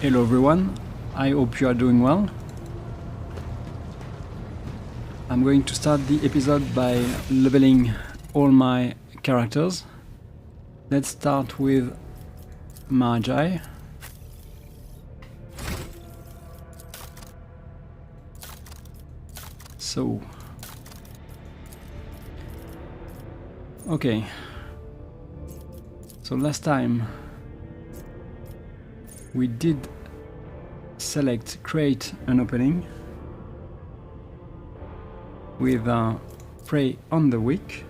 Hello everyone, I hope you are doing well. I'm going to start the episode by leveling all my characters. Let's start with Magi. So, okay. So last time we did select create an opening with prey on the weak,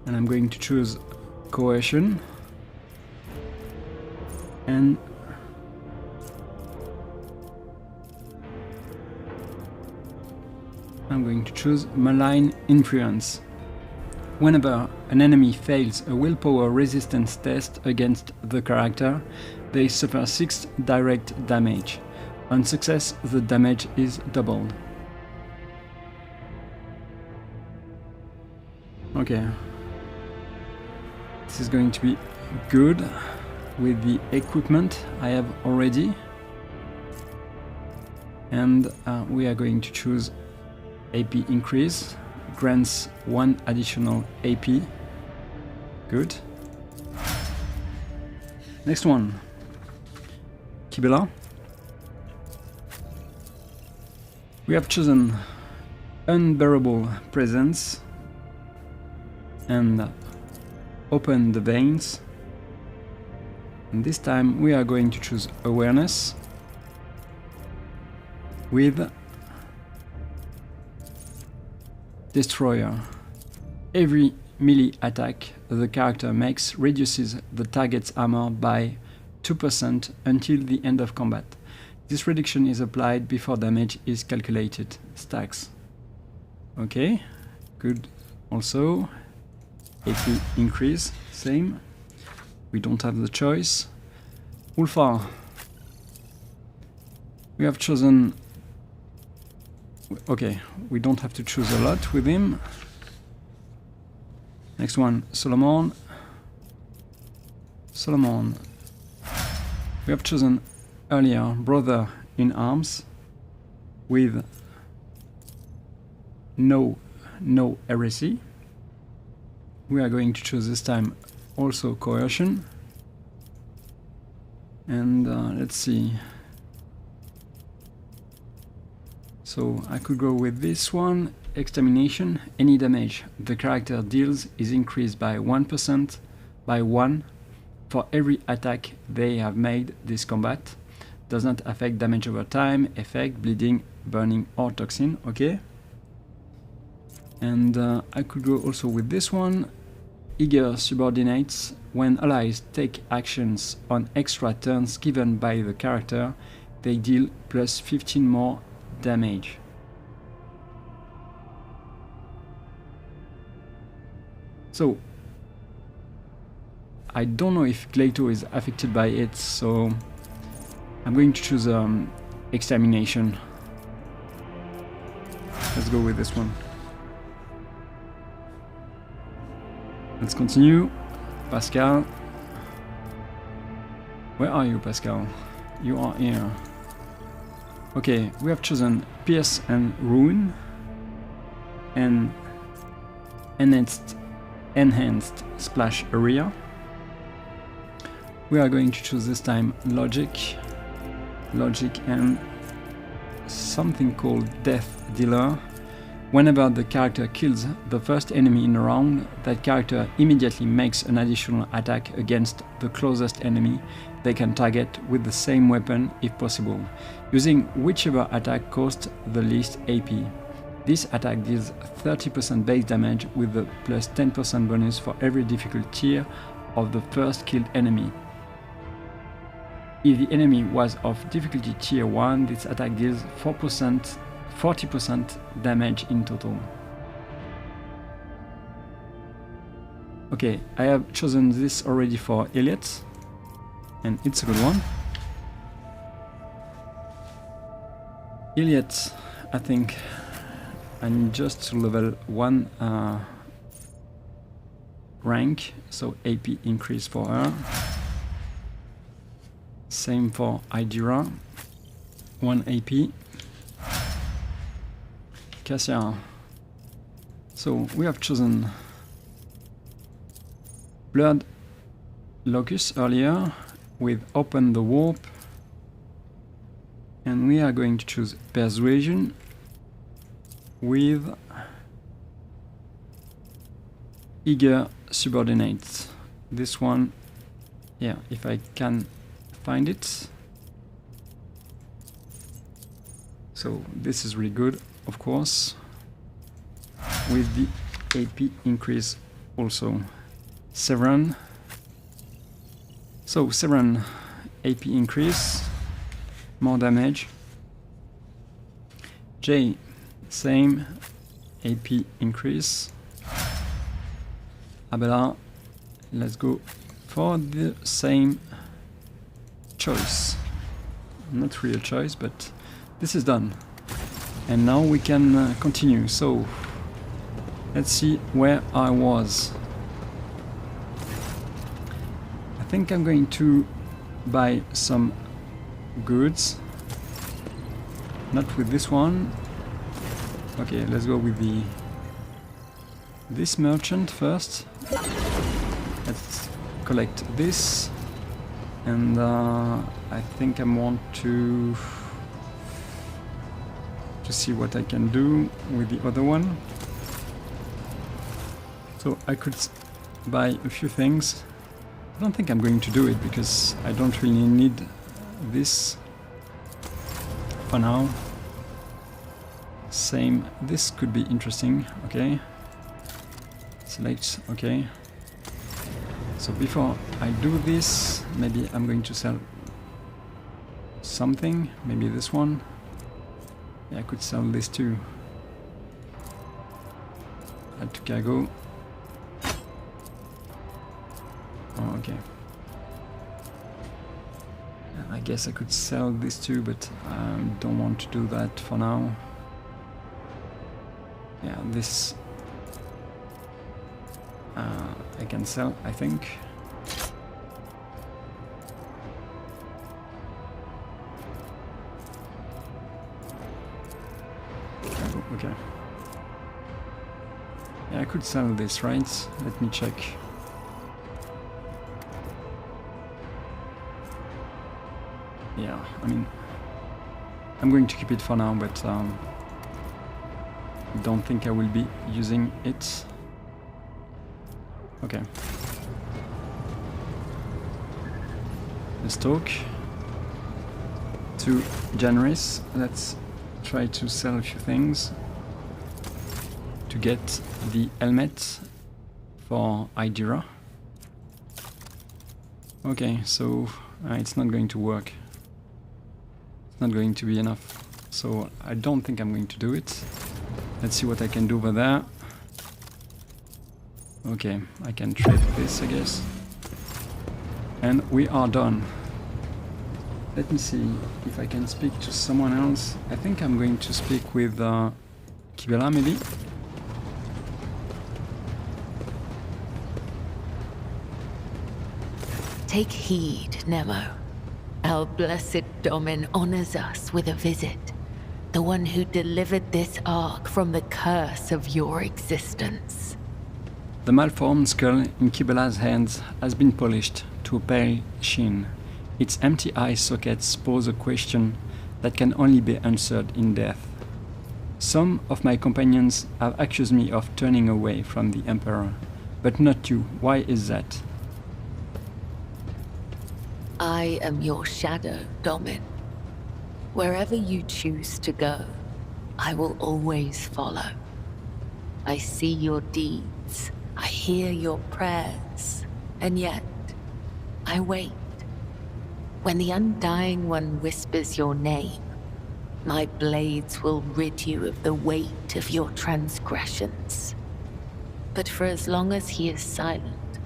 and I'm going to choose coercion and I'm going to choose malign influence. Whenever an enemy fails a willpower resistance test against the character, they suffer 6 direct damage. On success, the damage is doubled. Okay. This is going to be good with the equipment I have already. And we are going to choose AP increase. Grants 1 additional AP. Good. Next one. Kibela. We have chosen Unbearable Presence and Open the Veins. And this time we are going to choose Awareness with Destroyer. Every melee attack the character makes reduces the target's armor by 2% until the end of combat. This reduction is applied before damage is calculated. Stacks. Okay, good. Also, AP increase, same. We don't have the choice. Ulfar. We have chosen... Okay, we don't have to choose a lot with him. Next one, Solomon. Solomon. We have chosen earlier Brother in Arms with no heresy. We are going to choose this time also coercion. And let's see. So I could go with this one. Extermination. Any damage the character deals is increased by 1% by 1 for every attack they have made this combat. Does not affect damage over time, effect, bleeding, burning or toxin. Okay. And I could go also with this one. Eager subordinates. When allies take actions on extra turns given by the character, they deal plus 15 more damage. So I don't know if Glato is affected by it, so I'm going to choose extermination. Let's go with this one. Let's continue. Pascal. Where are you, Pascal? You are here. Okay, we have chosen Pierce and Ruin and enhanced splash area. We are going to choose this time Logic and something called Death Dealer. Whenever the character kills the first enemy in a round, that character immediately makes an additional attack against the closest enemy they can target with the same weapon if possible, using whichever attack costs the least AP. This attack deals 30% base damage with the plus 10% bonus for every difficult tier of the first killed enemy. If the enemy was of difficulty tier 1, this attack deals 40% damage in total. Okay, I have chosen this already for Elliot, and it's a good one. Elliot, I think I need just to level 1 rank, so AP increase for her. Same for Idira. 1 AP. Cassia. So we have chosen Blood Locus earlier with Open the Warp. And we are going to choose Persuasion with Eager Subordinate. This one, yeah, if I can find it. So this is really good, of course, with the AP increase also. Severan. So Severan AP increase, more damage. J, same, AP increase. Abela, let's go for the same choice. Not really a choice, but this is done. And now we can continue. So let's see where I was. I think I'm going to buy some goods. Not with this one. Okay, let's go with this merchant first. Let's collect this. And I think I want to see what I can do with the other one. So I could buy a few things. I don't think I'm going to do it because I don't really need this for now. Same, this could be interesting. Okay, select, okay. So before I do this, maybe I'm going to sell something, maybe this one. Yeah, I could sell this too. Add to cargo. Oh, okay. I guess I could sell this too, but I don't want to do that for now. Yeah, this I can sell, I think. Okay. Yeah, I could sell this, right? Let me check. Yeah, I mean, I'm going to keep it for now, but don't think I will be using it. Okay. Let's talk. Too generous. Let's try to sell a few things to get the helmet for Idira. Okay, so it's not going to work. It's not going to be enough. So I don't think I'm going to do it. Let's see what I can do over there. Okay, I can trade this, I guess. And we are done. Let me see if I can speak to someone else. I think I'm going to speak with Kibela, maybe. Take heed, Nemo. Our blessed Domin honors us with a visit. The one who delivered this ark from the curse of your existence. The malformed skull in Kibela's hands has been polished to a pale sheen. Its empty eye sockets pose a question that can only be answered in death. Some of my companions have accused me of turning away from the Emperor, but not you. Why is that? I am your shadow, Domin. Wherever you choose to go, I will always follow. I see your deeds, I hear your prayers, and yet I wait. When the Undying One whispers your name, my blades will rid you of the weight of your transgressions. But for as long as he is silent,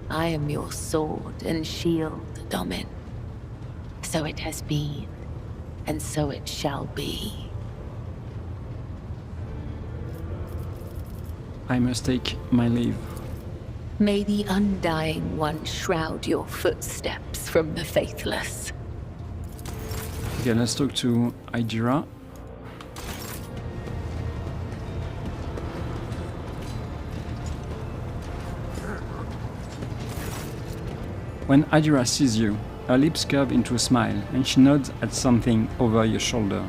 I am your sword and shield, Domin. So it has been, and so it shall be. I must take my leave. May the Undying One shroud your footsteps from the faithless. Okay, let's talk to Idira. When Idira sees you, her lips curve into a smile and she nods at something over your shoulder.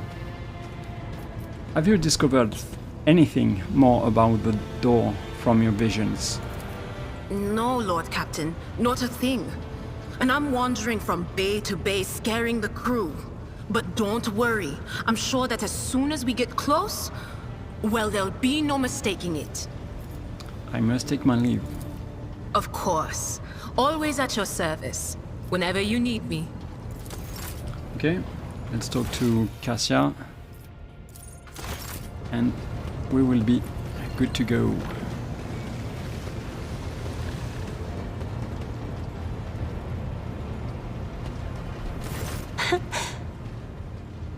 Have you discovered anything more about the door from your visions? No, Lord Captain, not a thing. And I'm wandering from bay to bay, scaring the crew. But don't worry, I'm sure that as soon as we get close, well, there'll be no mistaking it. I must take my leave. Of course. Always at your service, whenever you need me. Okay, let's talk to Cassia. And we will be good to go.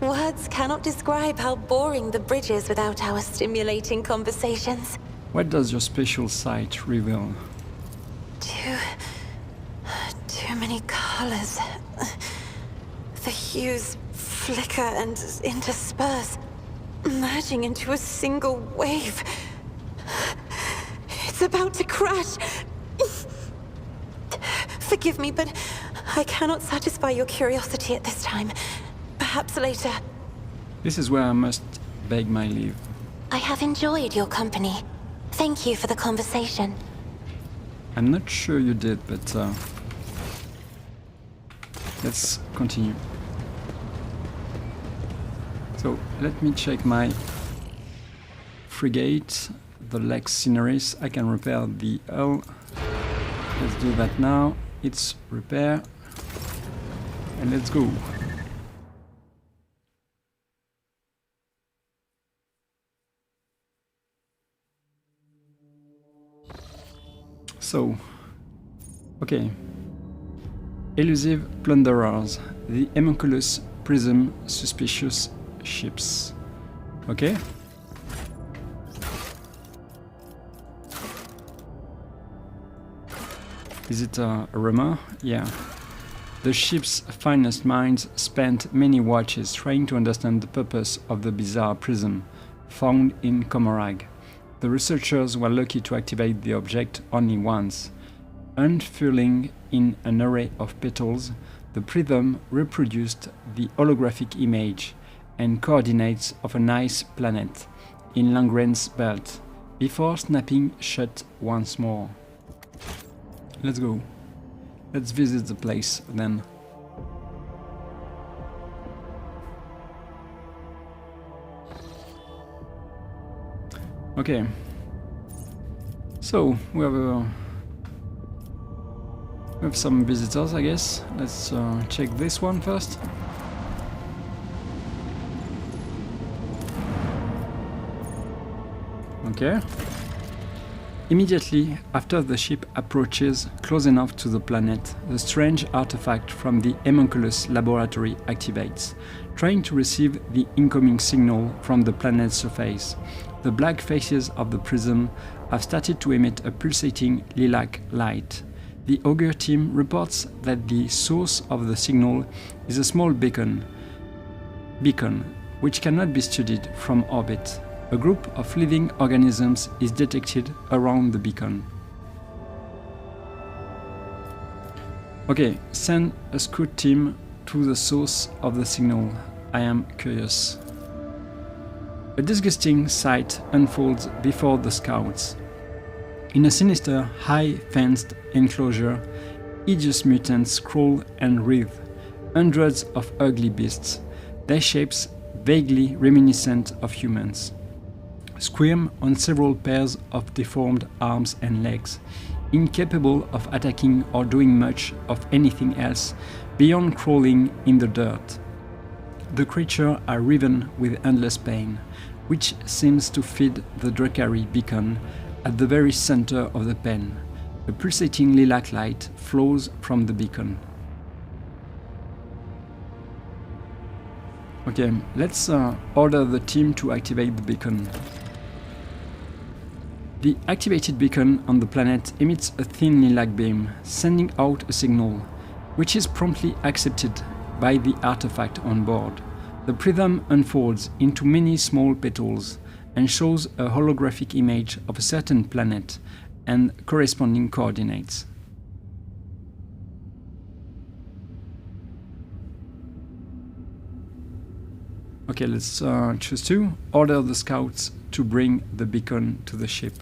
Words cannot describe how boring the bridge is without our stimulating conversations. What does your special sight reveal? Too many colors. The hues flicker and intersperse, merging into a single wave. It's about to crash. Forgive me, but I cannot satisfy your curiosity at this time. Perhaps later. This is where I must beg my leave. I have enjoyed your company. Thank you for the conversation. I'm not sure you did, but let's continue. So let me check my frigate, the Lex Cineris. I can repair the hull. Let's do that now. It's repair. And let's go. So, okay. Elusive plunderers, the homunculus prism suspicious ships. Okay. Is it a rumor? Yeah. The ship's finest minds spent many watches trying to understand the purpose of the bizarre prism found in Comorag. The researchers were lucky to activate the object only once. Unfurling in an array of petals, the prism reproduced the holographic image and coordinates of an ice planet in Langren's belt, before snapping shut once more. Let's go. Let's visit the place then. Okay. So we have some visitors, I guess. Let's check this one first. Okay. Immediately after the ship approaches close enough to the planet, the strange artifact from the homunculus laboratory activates, trying to receive the incoming signal from the planet's surface. The black faces of the prism have started to emit a pulsating lilac light. The Augur team reports that the source of the signal is a small beacon which cannot be studied from orbit. A group of living organisms is detected around the beacon. Okay, send a scout team to the source of the signal. I am curious. A disgusting sight unfolds before the scouts. In a sinister, high-fenced enclosure, hideous mutants crawl and writhe. Hundreds of ugly beasts, their shapes vaguely reminiscent of humans, squirm on several pairs of deformed arms and legs, incapable of attacking or doing much of anything else beyond crawling in the dirt. The creatures are riven with endless pain, which seems to feed the Drakari beacon at the very center of the pen. A pulsating lilac light flows from the beacon. Okay, let's order the team to activate the beacon. The activated beacon on the planet emits a thin lilac beam, sending out a signal, which is promptly accepted by the artifact on board. The prism unfolds into many small petals and shows a holographic image of a certain planet and corresponding coordinates. Okay, let's choose 2. Order the scouts to bring the beacon to the ship.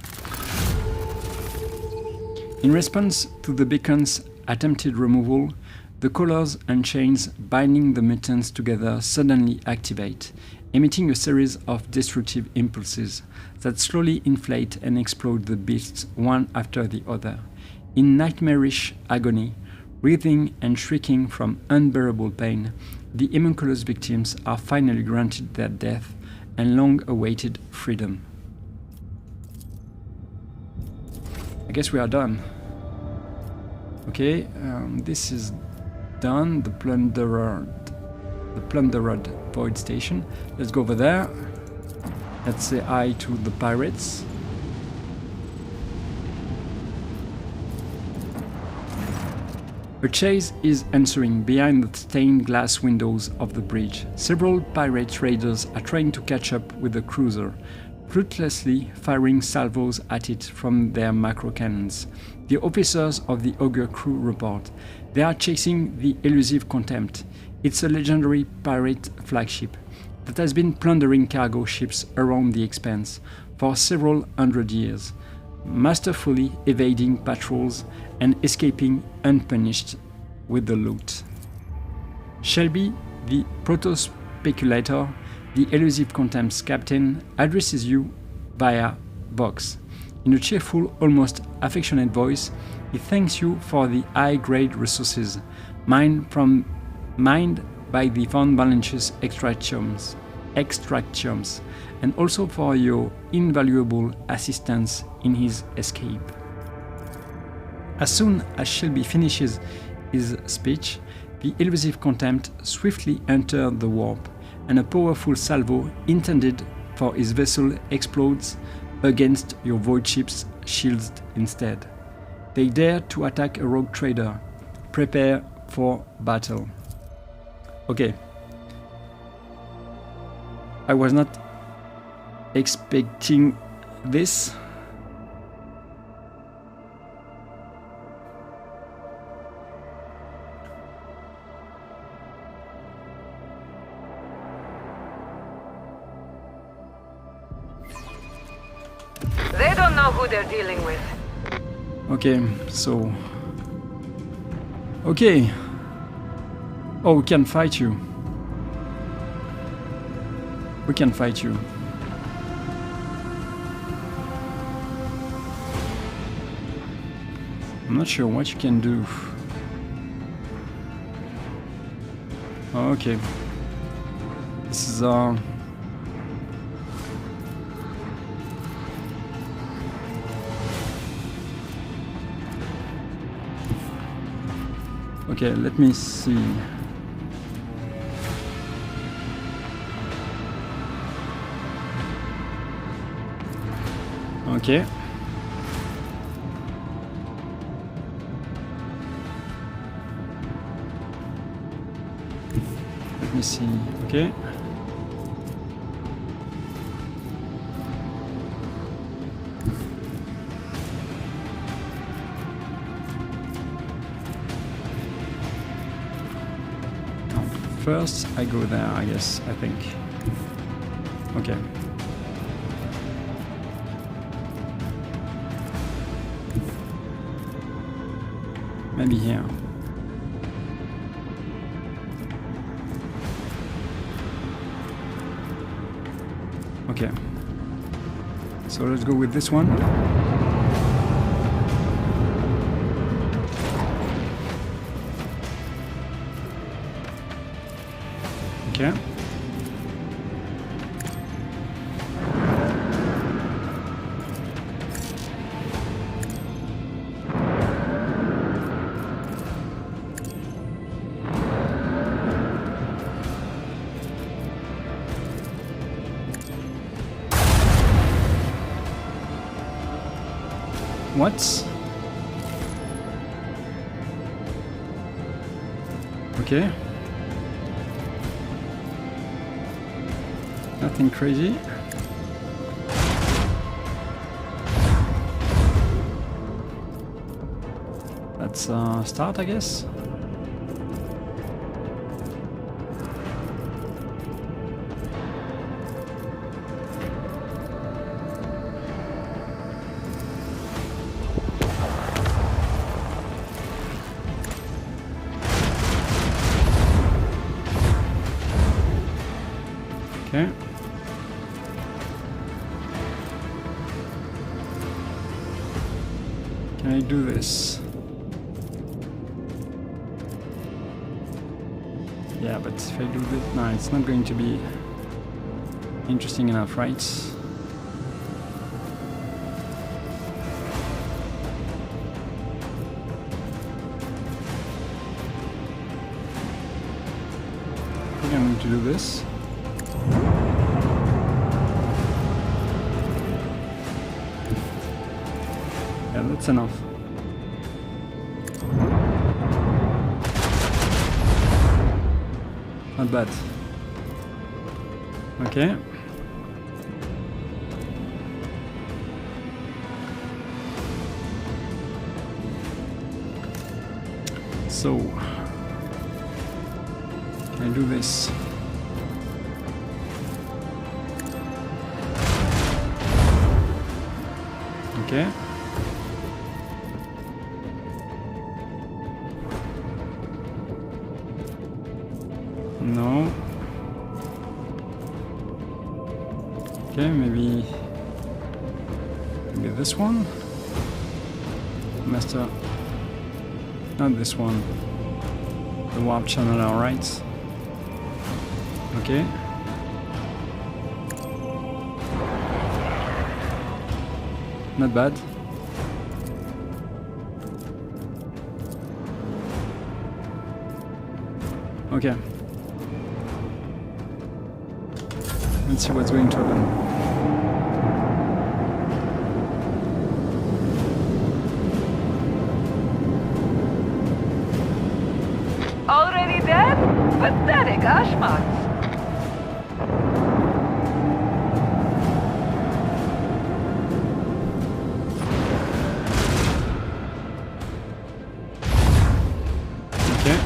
In response to the beacon's attempted removal, the collars and chains binding the mutants together suddenly activate, emitting a series of destructive impulses that slowly inflate and explode the beasts one after the other. In nightmarish agony, writhing and shrieking from unbearable pain, the homunculus victims are finally granted their death and long-awaited freedom. I guess we are done. Okay, this is done. The plundered void station. Let's go over there. Let's say hi to the pirates. A chase is answering behind the stained glass windows of the bridge. Several pirate raiders are trying to catch up with the cruiser, fruitlessly firing salvos at it from their macro cannons. The officers of the Ogre crew report. They are chasing the elusive Contempt. It's a legendary pirate flagship that has been plundering cargo ships around the Expanse for several hundred years, masterfully evading patrols and escaping unpunished with the loot. Shelby, the proto-speculator, the elusive Contempt's captain, addresses you via Vox. In a cheerful, almost affectionate voice, he thanks you for the high-grade resources mined by the Von Valentius extractions, and also for your invaluable assistance in his escape. As soon as Shelby finishes his speech, the elusive Contempt swiftly enters the warp, and a powerful salvo intended for his vessel explodes against your void ship's shields instead. They dare to attack a rogue trader. Prepare for battle. Okay. I was not expecting this. They don't know who they're dealing with. Okay, so... Okay. Oh, we can fight you. We can fight you. I'm not sure what you can do. Okay. This is okay, let me see. Okay. Let me see. Okay. First, I go there, I guess, I think. Okay. Maybe here. Okay. So let's go with this one. Okay. What? Okay. Nothing crazy. Let's start, I guess. Okay. Can I do this? Yeah, but if I do this, no, it's not going to be interesting enough, right? I think I'm going to do this. Yeah, that's enough. Not bad. Okay. So, can I do this? Okay. No. Okay, maybe this one. Master. Not this one. The warp channel, alright. Okay. Not bad. Okay. Let's see what's going to happen. Already dead? Pathetic Ashmats. Okay.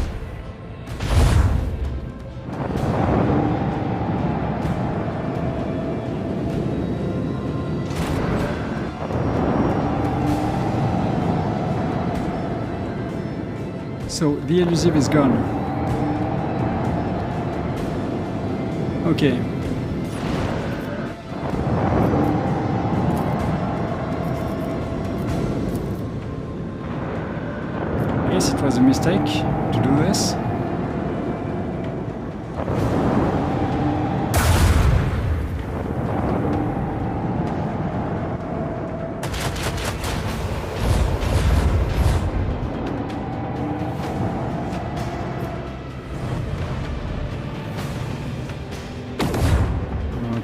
So the elusive is gone. Okay. I guess it was a mistake to do this.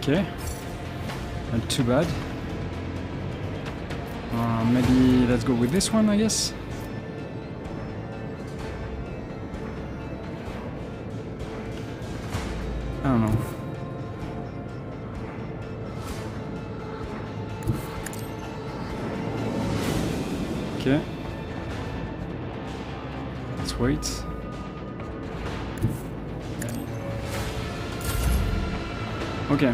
Okay, not too bad. Maybe let's go with this one, I guess. I don't know. Okay. Let's wait. Okay.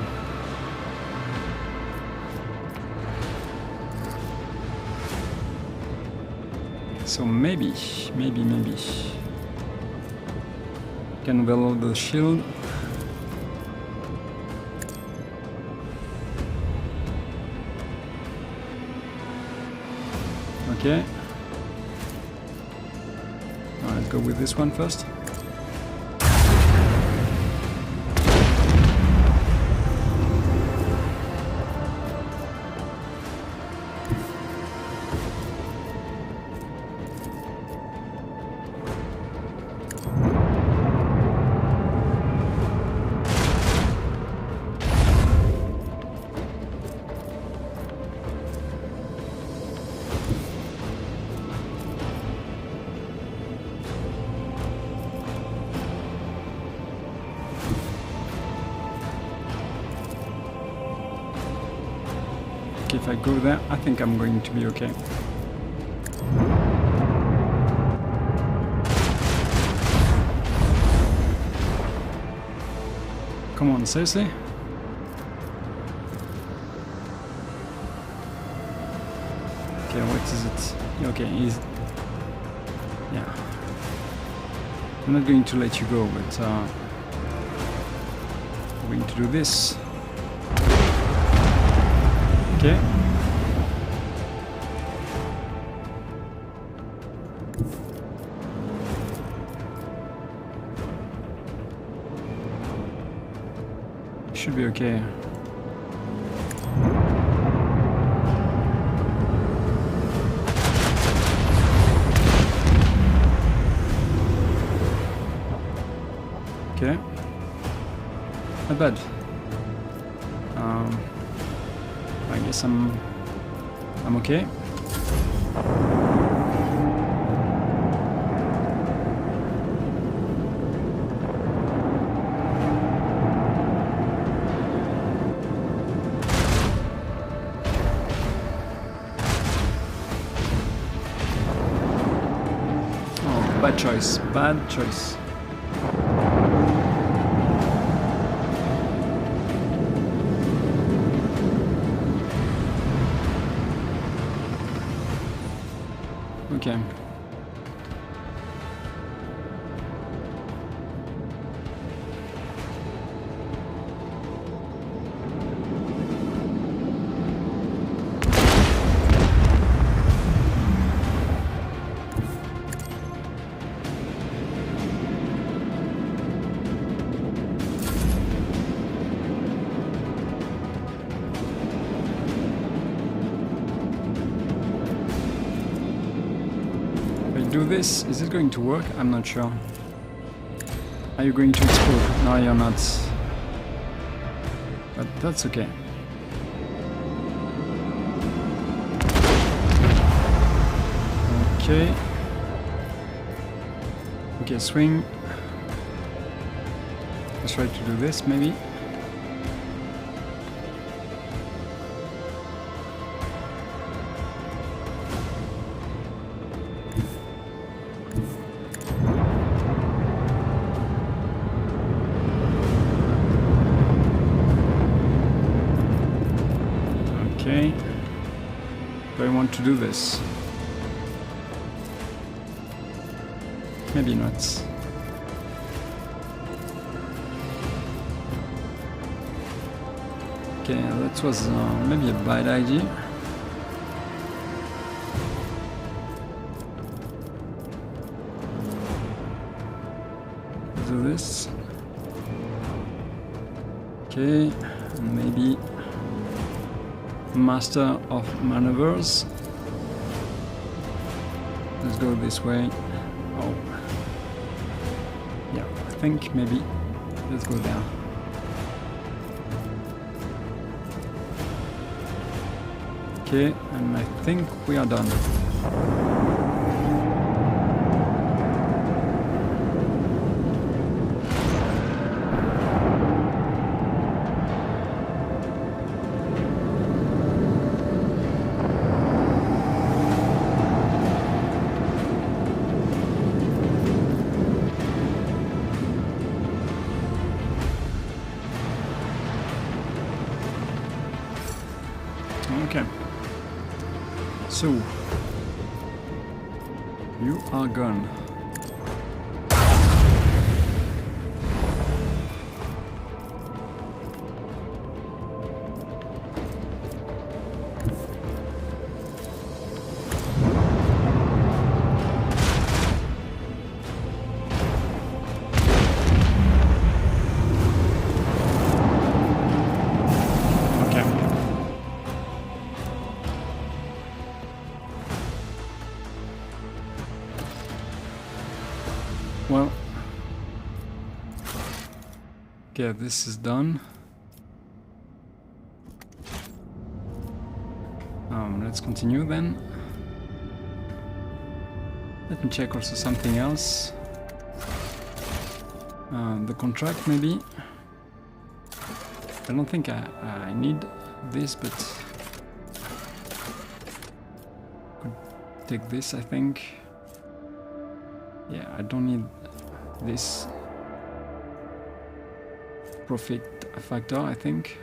So maybe can build the shield. Okay. Let's go with this one first. if I go there, I think I'm going to be okay. Come on, seriously? Okay, what is it? Okay, he's... Yeah. I'm not going to let you go, but I'm going to do this. Okay. Should be okay. Okay. Not bad. I guess I'm okay. Oh, bad choice. Bad choice. Okay. Do this, is it going to work? I'm not sure. Are you going to explode? No, you're not. But that's okay. Okay. Okay, swing. Let's try to do this, maybe. Okay. Do I want to do this? Maybe not. Okay, that was maybe a bad idea. Do this. Okay, maybe Master of Maneuvers. Let's go this way. Oh. Yeah, I think maybe let's go there. Okay, and I think we are done. Okay. So, you are gone. Well, okay, this is done. Let's continue then. Let me check also something else. The contract maybe. I don't think I need this, but take this, I think. Yeah, I don't need this profit factor, I think.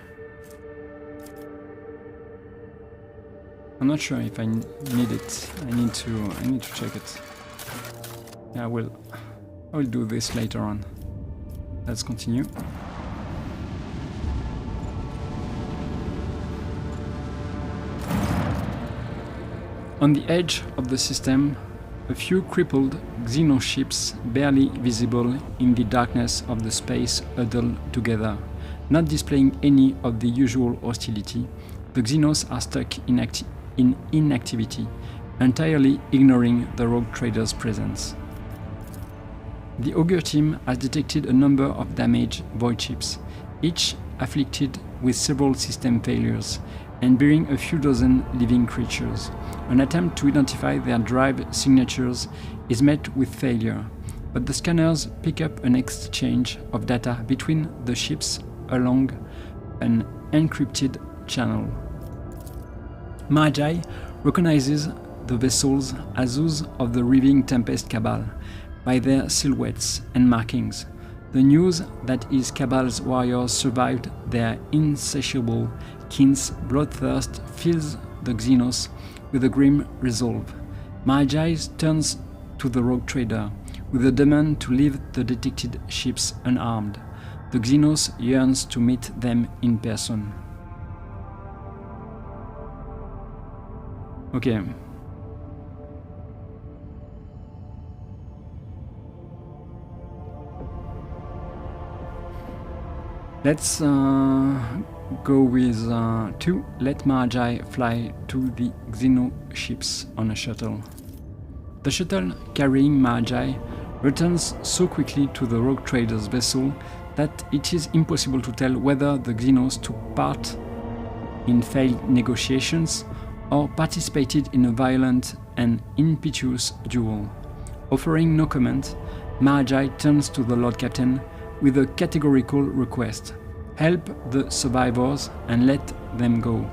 I'm not sure if I need it. I need to check it. Yeah, I will do this later on. Let's continue. On the edge of the system, a few crippled xenoships barely visible in the darkness of the space huddle together. Not displaying any of the usual hostility, the Xenos are stuck in inactivity, entirely ignoring the rogue trader's presence. The Augur team has detected a number of damaged void ships, each afflicted with several system failures, and bearing a few dozen living creatures. An attempt to identify their drive signatures is met with failure, but the scanners pick up an exchange of data between the ships along an encrypted channel. Magi recognizes the vessels as those of the Raving Tempest Cabal by their silhouettes and markings. The news that his Cabal's warriors survived their insatiable kin's bloodthirst fills the Xenos with a grim resolve. Magi turns to the rogue trader with a demand to leave the detected ships unarmed. The Xenos yearns to meet them in person. Okay. Let's go with 2. Let Magi fly to the Xeno ships on a shuttle. The shuttle carrying Magi returns so quickly to the rogue trader's vessel that it is impossible to tell whether the Xenos took part in failed negotiations or participated in a violent and impetuous duel. Offering no comment, Magi turns to the Lord Captain with a categorical request: help the survivors and let them go.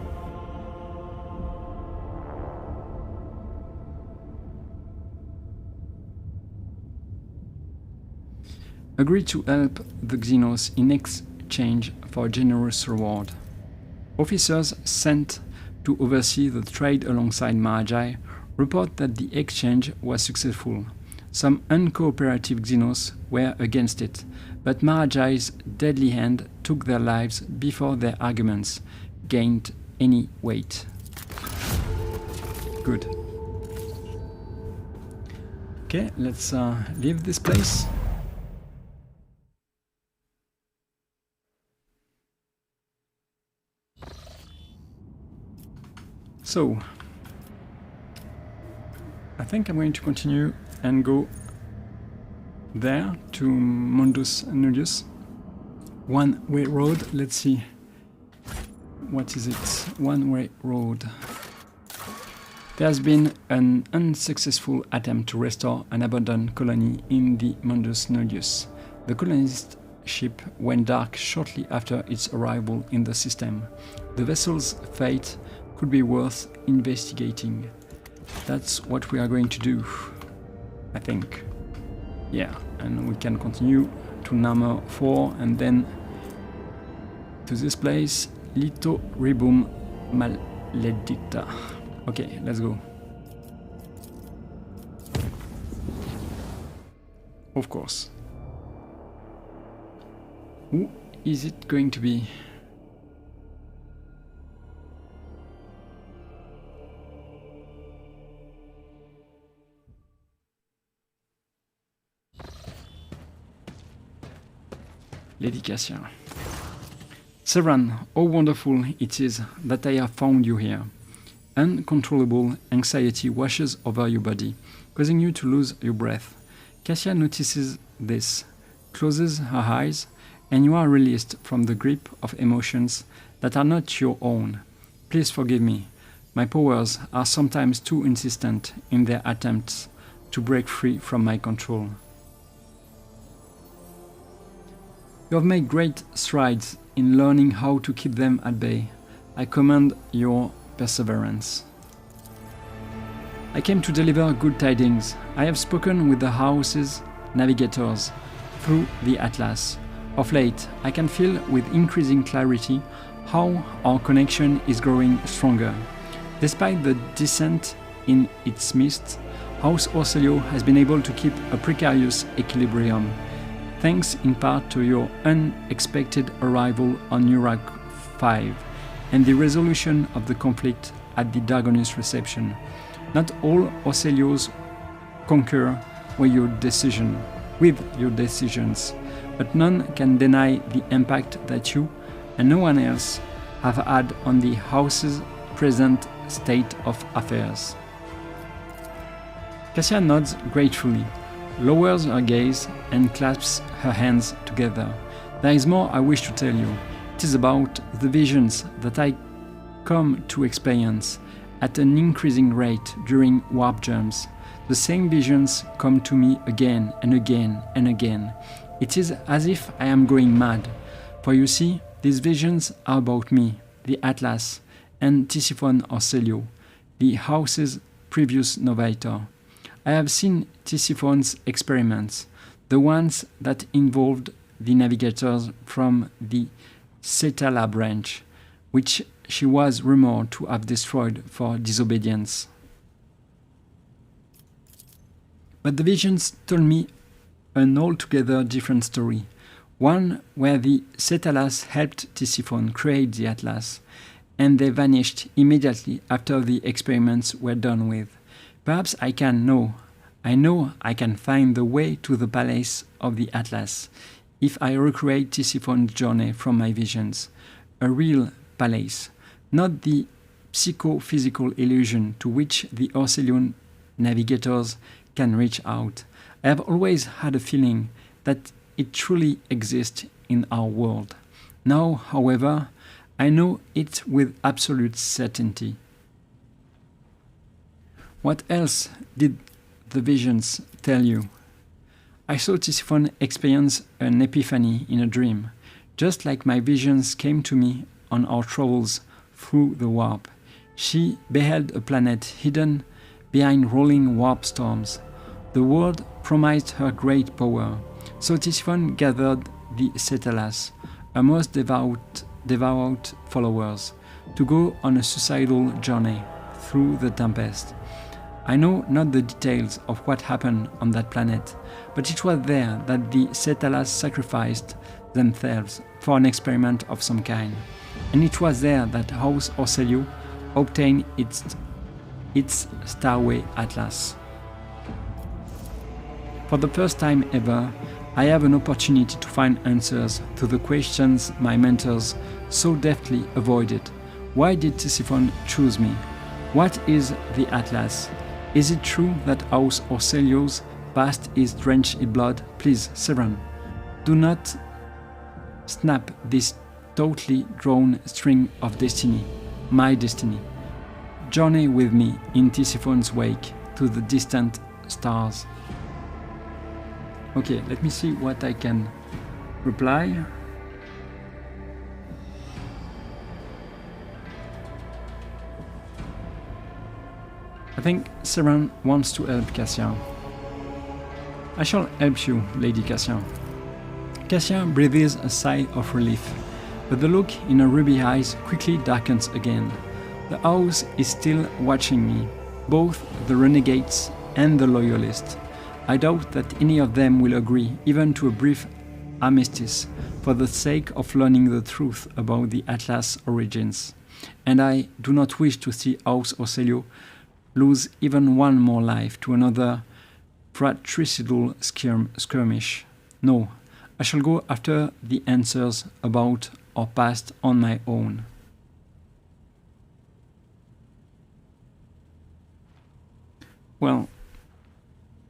Agree to help the Xenos in exchange for a generous reward. Officers sent to oversee the trade alongside Magi report that the exchange was successful. Some uncooperative Xenos were against it, but Magi's deadly hand took their lives before their arguments gained any weight. Good. Okay, let's leave this place. So, I think I'm going to continue and go there to Mundus Nullius. One-way road, let's see. What is it? One-way road. There's been an unsuccessful attempt to restore an abandoned colony in the Mundus Nullius. The colonist ship went dark shortly after its arrival in the system. The vessel's fate could be worth investigating. That's what we are going to do, I think. Yeah, and we can continue to number 4 and then to this place, Lito Ribum Maledicta. Okay, let's go. Of course. Who is it going to be? Lady Cassia. Severan, how wonderful it is that I have found you here. Uncontrollable anxiety washes over your body, causing you to lose your breath. Cassia notices this, closes her eyes, and you are released from the grip of emotions that are not your own. Please forgive me. My powers are sometimes too insistent in their attempts to break free from my control. You have made great strides in learning how to keep them at bay. I commend your perseverance. I came to deliver good tidings. I have spoken with the house's navigators through the Atlas. Of late, I can feel with increasing clarity how our connection is growing stronger. Despite the descent in its midst, House Orselio has been able to keep a precarious equilibrium, thanks in part to your unexpected arrival on Urak 5 and the resolution of the conflict at the Dargonus reception. Not all Orselios concur with your decisions, but none can deny the impact that you and no one else have had on the house's present state of affairs. Cassia nods gratefully, lowers her gaze, and clasps her hands together. There is more I wish to tell you. It is about the visions that I come to experience at an increasing rate during warp jumps. The same visions come to me again and again and again. It is as if I am going mad. For you see, these visions are about me, the Atlas, and Tisiphone Orselio, the house's previous novator. I have seen Tisiphone's experiments, the ones that involved the navigators from the Cetala branch, which she was rumored to have destroyed for disobedience. But the visions told me an altogether different story, one where the Cetalas helped Tisiphone create the Atlas, and they vanished immediately after the experiments were done with. Perhaps I know I can find the way to the palace of the Atlas if I recreate Tisiphone's journey from my visions, a real palace, not the psychophysical illusion to which the Orselian navigators can reach out. I have always had a feeling that it truly exists in our world. Now, however, I know it with absolute certainty. What else did the visions tell you? I saw Tisiphone experience an epiphany in a dream, just like my visions came to me on our travels through the warp. She beheld a planet hidden behind rolling warp storms. The world promised her great power, so Tisiphone gathered the Cetalas, her most devout followers, to go on a suicidal journey through the tempest. I know not the details of what happened on that planet, but it was there that the Cetalas sacrificed themselves for an experiment of some kind, and it was there that House Orselio obtained its Starway Atlas. For the first time ever, I have an opportunity to find answers to the questions my mentors so deftly avoided. Why did Tisiphone choose me? What is the Atlas? Is it true that House Orselio's past is drenched in blood? Please, Seran, do not snap this tautly drawn string of destiny, my destiny. Journey with me in Tisiphone's wake to the distant stars. Okay, let me see what I can reply. I think Seran wants to help Cassia. I shall help you, Lady Cassia. Cassia breathes a sigh of relief, but the look in her ruby eyes quickly darkens again. The house is still watching me, both the renegades and the loyalists. I doubt that any of them will agree, even to a brief armistice, for the sake of learning the truth about the Atlas origins. And I do not wish to see House Orselio lose even one more life to another fratricidal skirmish. No, I shall go after the answers about our past on my own. Well,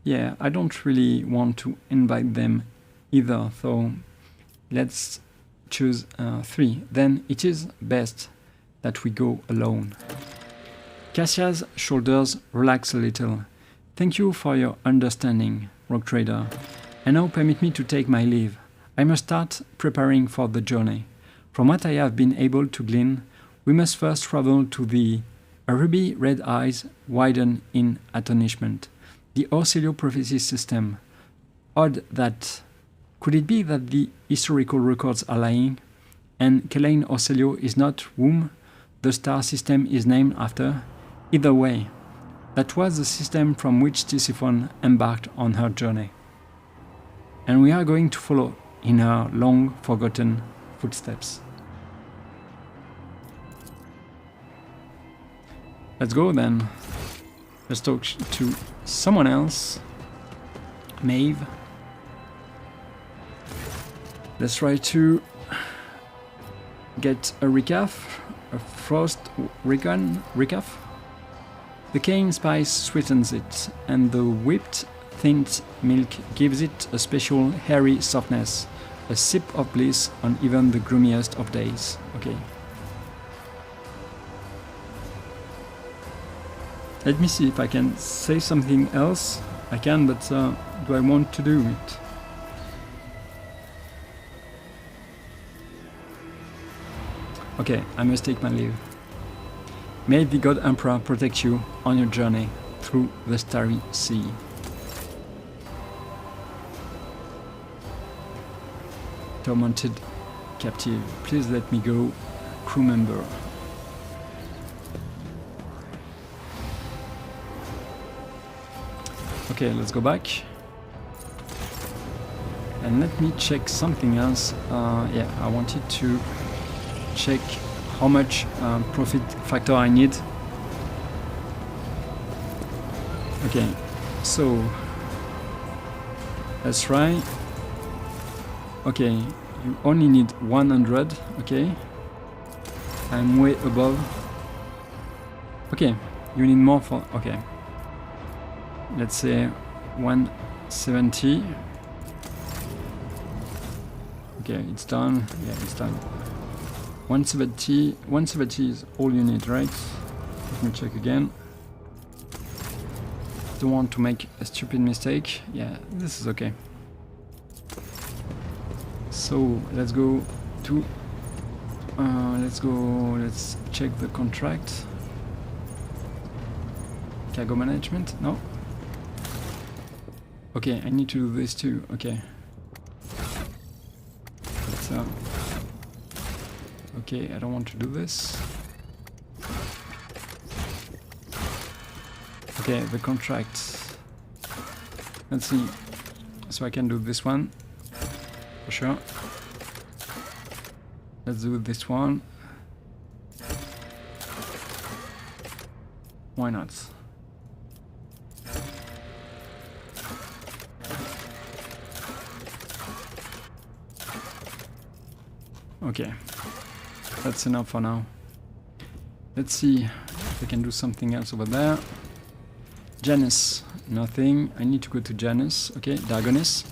yeah, I don't really want to invite them either, so let's choose 3. Then it is best that we go alone. Cassia's shoulders relax a little. Thank you for your understanding, Rogue Trader. And now permit me to take my leave. I must start preparing for the journey. From what I have been able to glean, we must first travel to the Her ruby red eyes widen in astonishment. The Orcelio prophecy system. Odd that... Could it be that the historical records are lying? And Kelaine Orcelio is not whom the star system is named after? Either way, that was the system from which Tisiphone embarked on her journey. And we are going to follow in her long forgotten footsteps. Let's go then. Let's talk to someone else. Maeve. Let's try to get a recaf. A frost recaf. The cane spice sweetens it, and the whipped thin milk gives it a special hairy softness. A sip of bliss on even the gloomiest of days. Okay. Let me see if I can say something else. I can, but do I want to do it? Okay, I must take my leave. May the God Emperor protect you on your journey through the starry sea. Tormented captive, please let me go, crew member. Okay, let's go back. And let me check something else. Yeah, I wanted to check how much profit factor I need. Okay, so let's try. Okay, you only need 100. Okay, I'm way above. Okay, you need more for. Okay. Let's say 170. Okay, it's done. Yeah, it's done. 170 is all you need, right? Let me check again. Don't want to make a stupid mistake. Yeah, this is okay. So let's go to let's check the contract. Cargo management, no? Okay, I need to do this too. Okay. Okay, I don't want to do this. Okay, the contract. Let's see. So I can do this one. For sure. Let's do this one. Why not? Okay, that's enough for now. Let's see if I can do something else over there. Janus, nothing. I need to go to Janus. Okay, Dagonis.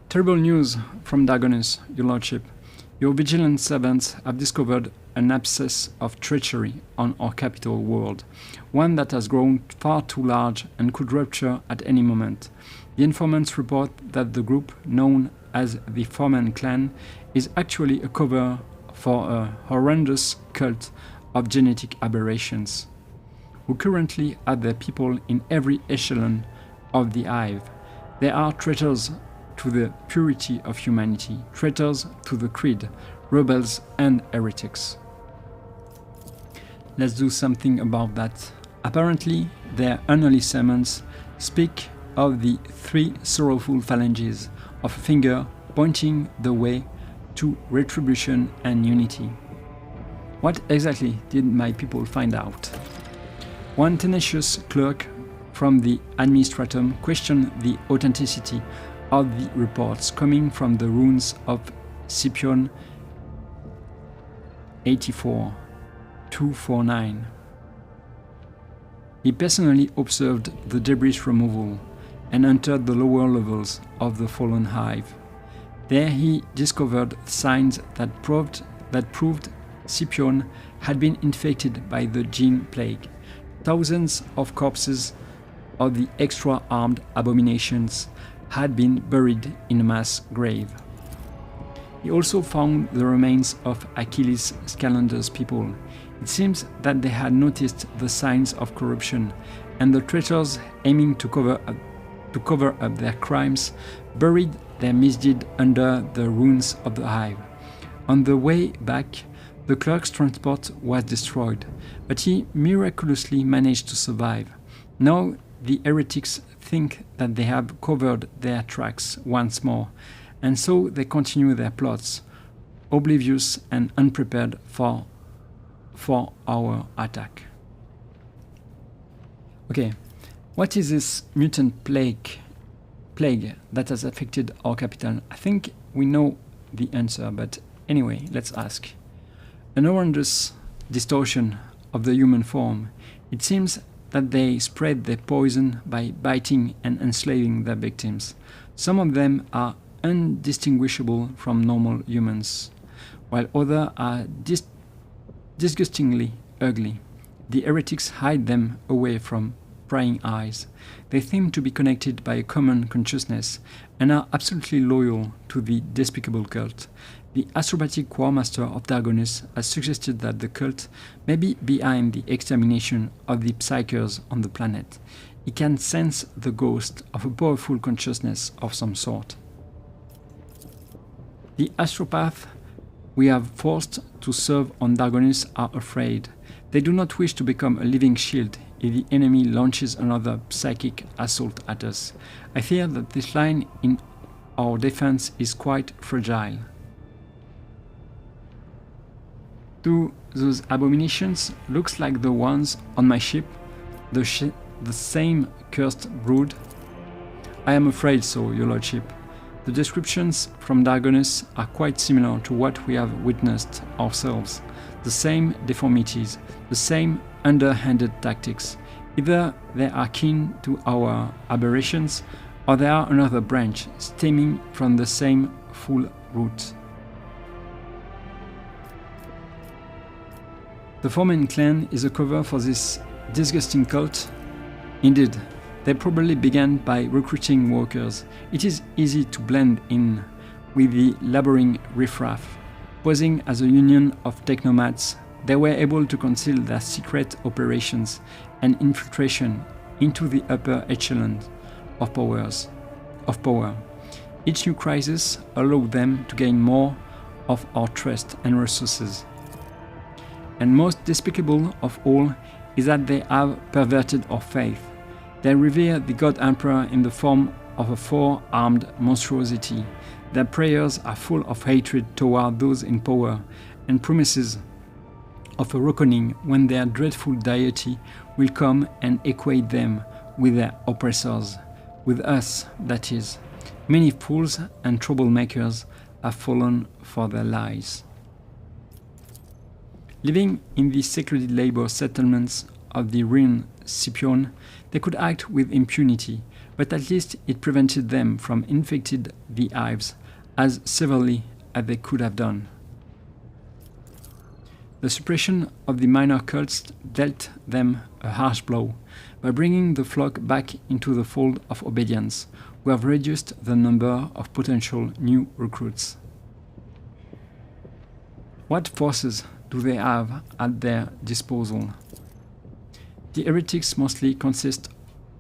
Terrible news from Dagonis, your lordship. Your vigilant servants have discovered an abscess of treachery on our capital world, one that has grown far too large and could rupture at any moment. The informants report that the group, known as the Foreman clan, is actually a cover for a horrendous cult of genetic aberrations, who currently have their people in every echelon of the hive. They are traitors to the purity of humanity, traitors to the creed, rebels and heretics. Let's do something about that. Apparently, their unholy sermons speak of the three sorrowful phalanges of a finger pointing the way to retribution and unity. What exactly did my people find out? One tenacious clerk from the administratum questioned the authenticity of the reports coming from the ruins of Scipion 84-249. He personally observed the debris removal and entered the lower levels of the fallen hive. There he discovered signs that proved Scipion had been infected by the gene plague. Thousands of corpses of the extra-armed abominations had been buried in a mass grave. He also found the remains of Achilles Scalander's people. It seems that they had noticed the signs of corruption, and the traitors, aiming to cover up their crimes, buried their misdeed under the ruins of the hive. On the way back, the clerk's transport was destroyed, but he miraculously managed to survive. Now the heretics think that they have covered their tracks once more, and so they continue their plots, oblivious and unprepared for our attack. Okay, what is this mutant plague that has affected our capital? I think we know the answer, but anyway, let's ask. An horrendous distortion of the human form. It seems that they spread their poison by biting and enslaving their victims. Some of them are undistinguishable from normal humans, while others are disgustingly ugly. The heretics hide them away from prying eyes. They seem to be connected by a common consciousness and are absolutely loyal to the despicable cult. The astrobatic war master of Dargonus has suggested that the cult may be behind the extermination of the psychers on the planet. He can sense the ghost of a powerful consciousness of some sort. The astropaths we have forced to serve on Dargonus are afraid. They do not wish to become a living shield if the enemy launches another psychic assault at us. I fear that this line in our defense is quite fragile. Do those abominations look like the ones on my ship? The same cursed brood? I am afraid so, your lordship. The descriptions from Dargonus are quite similar to what we have witnessed ourselves. The same deformities, the same underhanded tactics. Either they are kin to our aberrations, or they are another branch stemming from the same full root. The Foreman clan is a cover for this disgusting cult. Indeed, they probably began by recruiting workers. It is easy to blend in with the laboring riffraff. Posing as a union of technomats, they were able to conceal their secret operations and infiltration into the upper echelons of power. Each new crisis allowed them to gain more of our trust and resources. And most despicable of all is that they have perverted our faith. They revere the God Emperor in the form of a four-armed monstrosity. Their prayers are full of hatred toward those in power and promises of a reckoning when their dreadful deity will come and equate them with their oppressors, with us, that is. Many fools and troublemakers have fallen for their lies. Living in the secluded labor settlements of the Rhine Scipion, they could act with impunity, but at least it prevented them from infecting the hives as severely as they could have done. The suppression of the minor cults dealt them a harsh blow by bringing the flock back into the fold of obedience, who have reduced the number of potential new recruits. What forces do they have at their disposal? The heretics mostly consist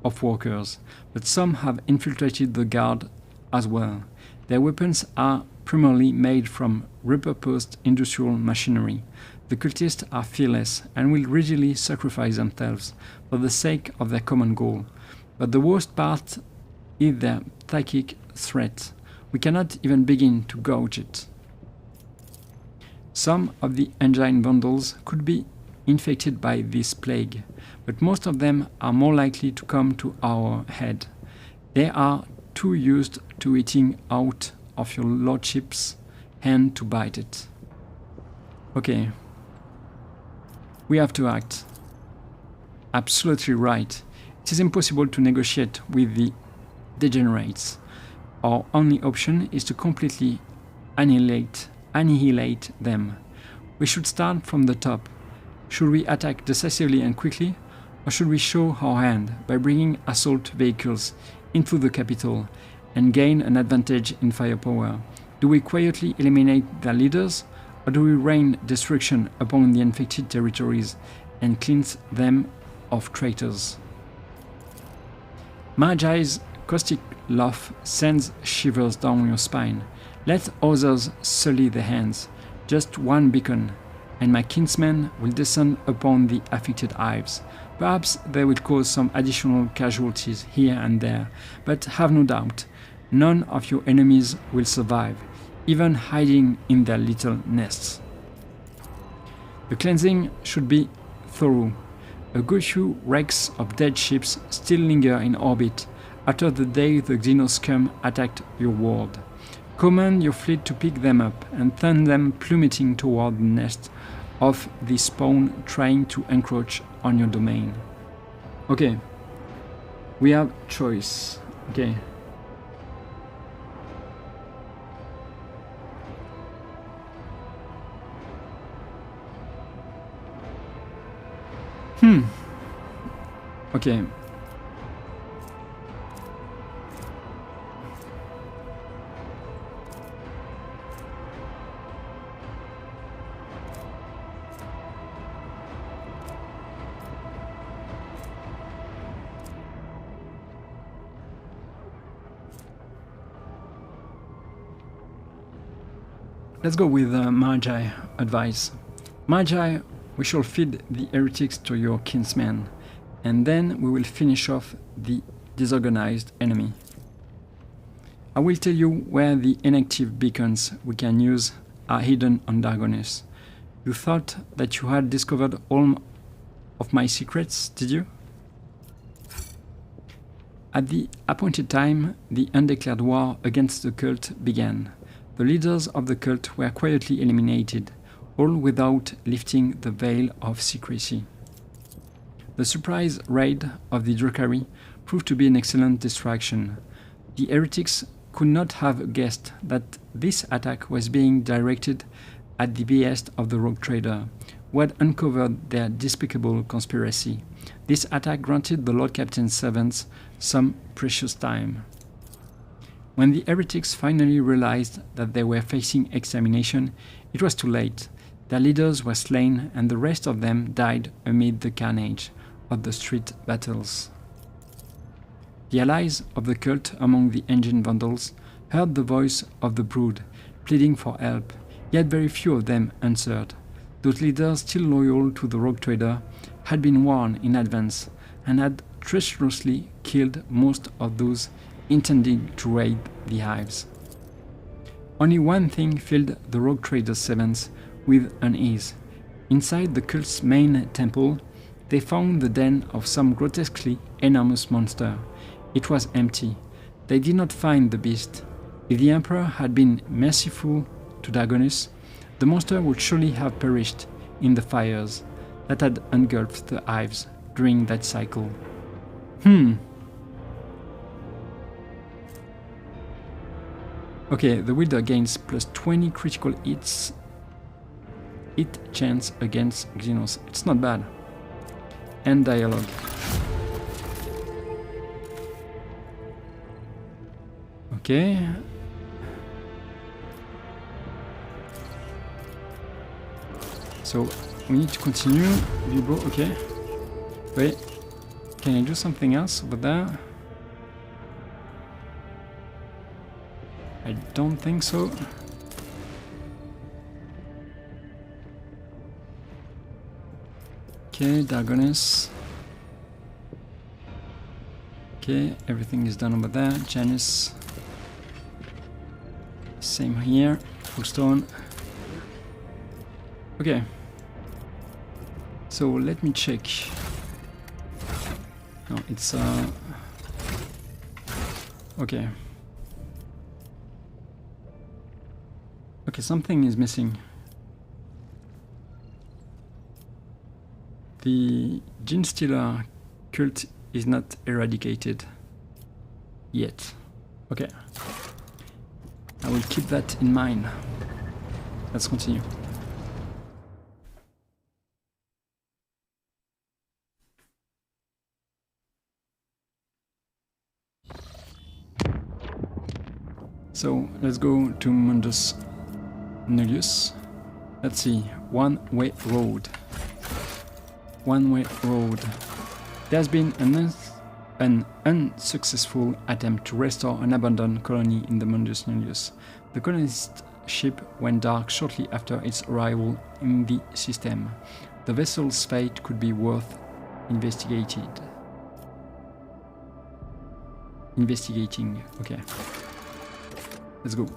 of workers, but some have infiltrated the guard as well. Their weapons are primarily made from repurposed industrial machinery. The cultists are fearless and will readily sacrifice themselves for the sake of their common goal. But the worst part is their psychic threat. We cannot even begin to gauge it. Some of the engine vandals could be infected by this plague, but most of them are more likely to come to our head. They are too used to eating out of your lordship's hand to bite it. Okay. We have to act. Absolutely right. It is impossible to negotiate with the degenerates. Our only option is to completely annihilate them. We should start from the top. Should we attack decisively and quickly, or should we show our hand by bringing assault vehicles into the capital and gain an advantage in firepower? Do we quietly eliminate their leaders, or do we rain destruction upon the infected territories and cleanse them of traitors? Magi's caustic laugh sends shivers down your spine. Let others sully their hands. Just one beacon, and my kinsmen will descend upon the afflicted hives. Perhaps they will cause some additional casualties here and there, but have no doubt, none of your enemies will survive, even hiding in their little nests. The cleansing should be thorough. A good few wrecks of dead ships still linger in orbit after the day the Xeno scum attacked your world. Command your fleet to pick them up and send them plummeting toward the nest of the spawn trying to encroach on your domain. Okay, we have choice. Okay. Okay. Let's go with Magi advice. Magi, we shall feed the heretics to your kinsmen, and then we will finish off the disorganized enemy. I will tell you where the inactive beacons we can use are hidden on Dargonus. You thought that you had discovered all of my secrets, did you? At the appointed time, the undeclared war against the cult began. The leaders of the cult were quietly eliminated, all without lifting the veil of secrecy. The surprise raid of the Drukhari proved to be an excellent distraction. The heretics could not have guessed that this attack was being directed at the behest of the rogue trader, who had uncovered their despicable conspiracy. This attack granted the Lord Captain's servants some precious time. When the heretics finally realized that they were facing extermination, it was too late. Their leaders were slain, and the rest of them died amid the carnage of the street battles. The allies of the cult among the engine vandals heard the voice of the brood, pleading for help, yet very few of them answered. Those leaders, still loyal to the rogue trader, had been warned in advance and had treacherously killed most of those intending to raid the hives. Only one thing filled the rogue trader's servants with unease. Inside the cult's main temple, they found the den of some grotesquely enormous monster. It was empty. They did not find the beast. If the Emperor had been merciful to Dargonus, the monster would surely have perished in the fires that had engulfed the hives during that cycle. Okay, the wielder gains plus 20 critical hit chance against Xenos. It's not bad. End dialogue. Okay. So we need to continue. Vibro, okay. Wait. Can I do something else over there? I don't think so. Okay, Dargonus. Okay, everything is done over there. Janus. Same here. Full stone. Okay. So let me check. No, it's okay. Okay, something is missing. The Gene Stealer cult is not eradicated yet. Okay. I will keep that in mind. Let's continue. So let's go to Mundus Nullius. Let's see, one-way road. One-way road. There's been an unsuccessful attempt to restore an abandoned colony in the Mundus Nullius. The colonist ship went dark shortly after its arrival in the system. The vessel's fate could be worth investigating. Okay. Let's go.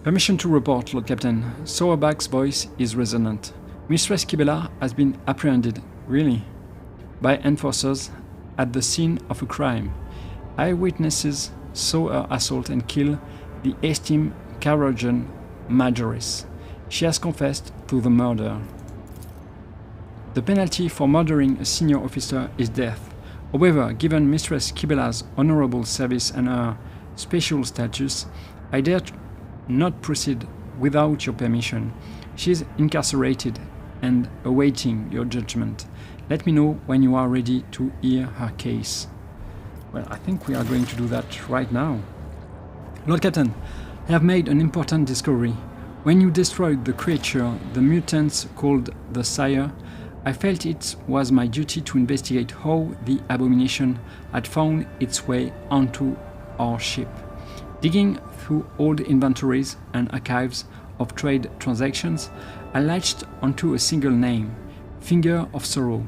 Permission to report, Lord Captain. Sauerback's voice is resonant. Mistress Kibela has been apprehended, really, by enforcers at the scene of a crime. Eyewitnesses saw her assault and kill the esteemed Carogan Majoris. She has confessed to the murder. The penalty for murdering a senior officer is death. However, given Mistress Kibela's honorable service and her special status, I dare not proceed without your permission. She is incarcerated and awaiting your judgment. Let me know when you are ready to hear her case. Well, I think we are going to do that right now. Lord Captain, I have made an important discovery. When you destroyed the creature the mutants called the Sire, I felt it was my duty to investigate how the abomination had found its way onto our ship. Digging through old inventories and archives of trade transactions, I latched onto a single name, Finger of Sorrow.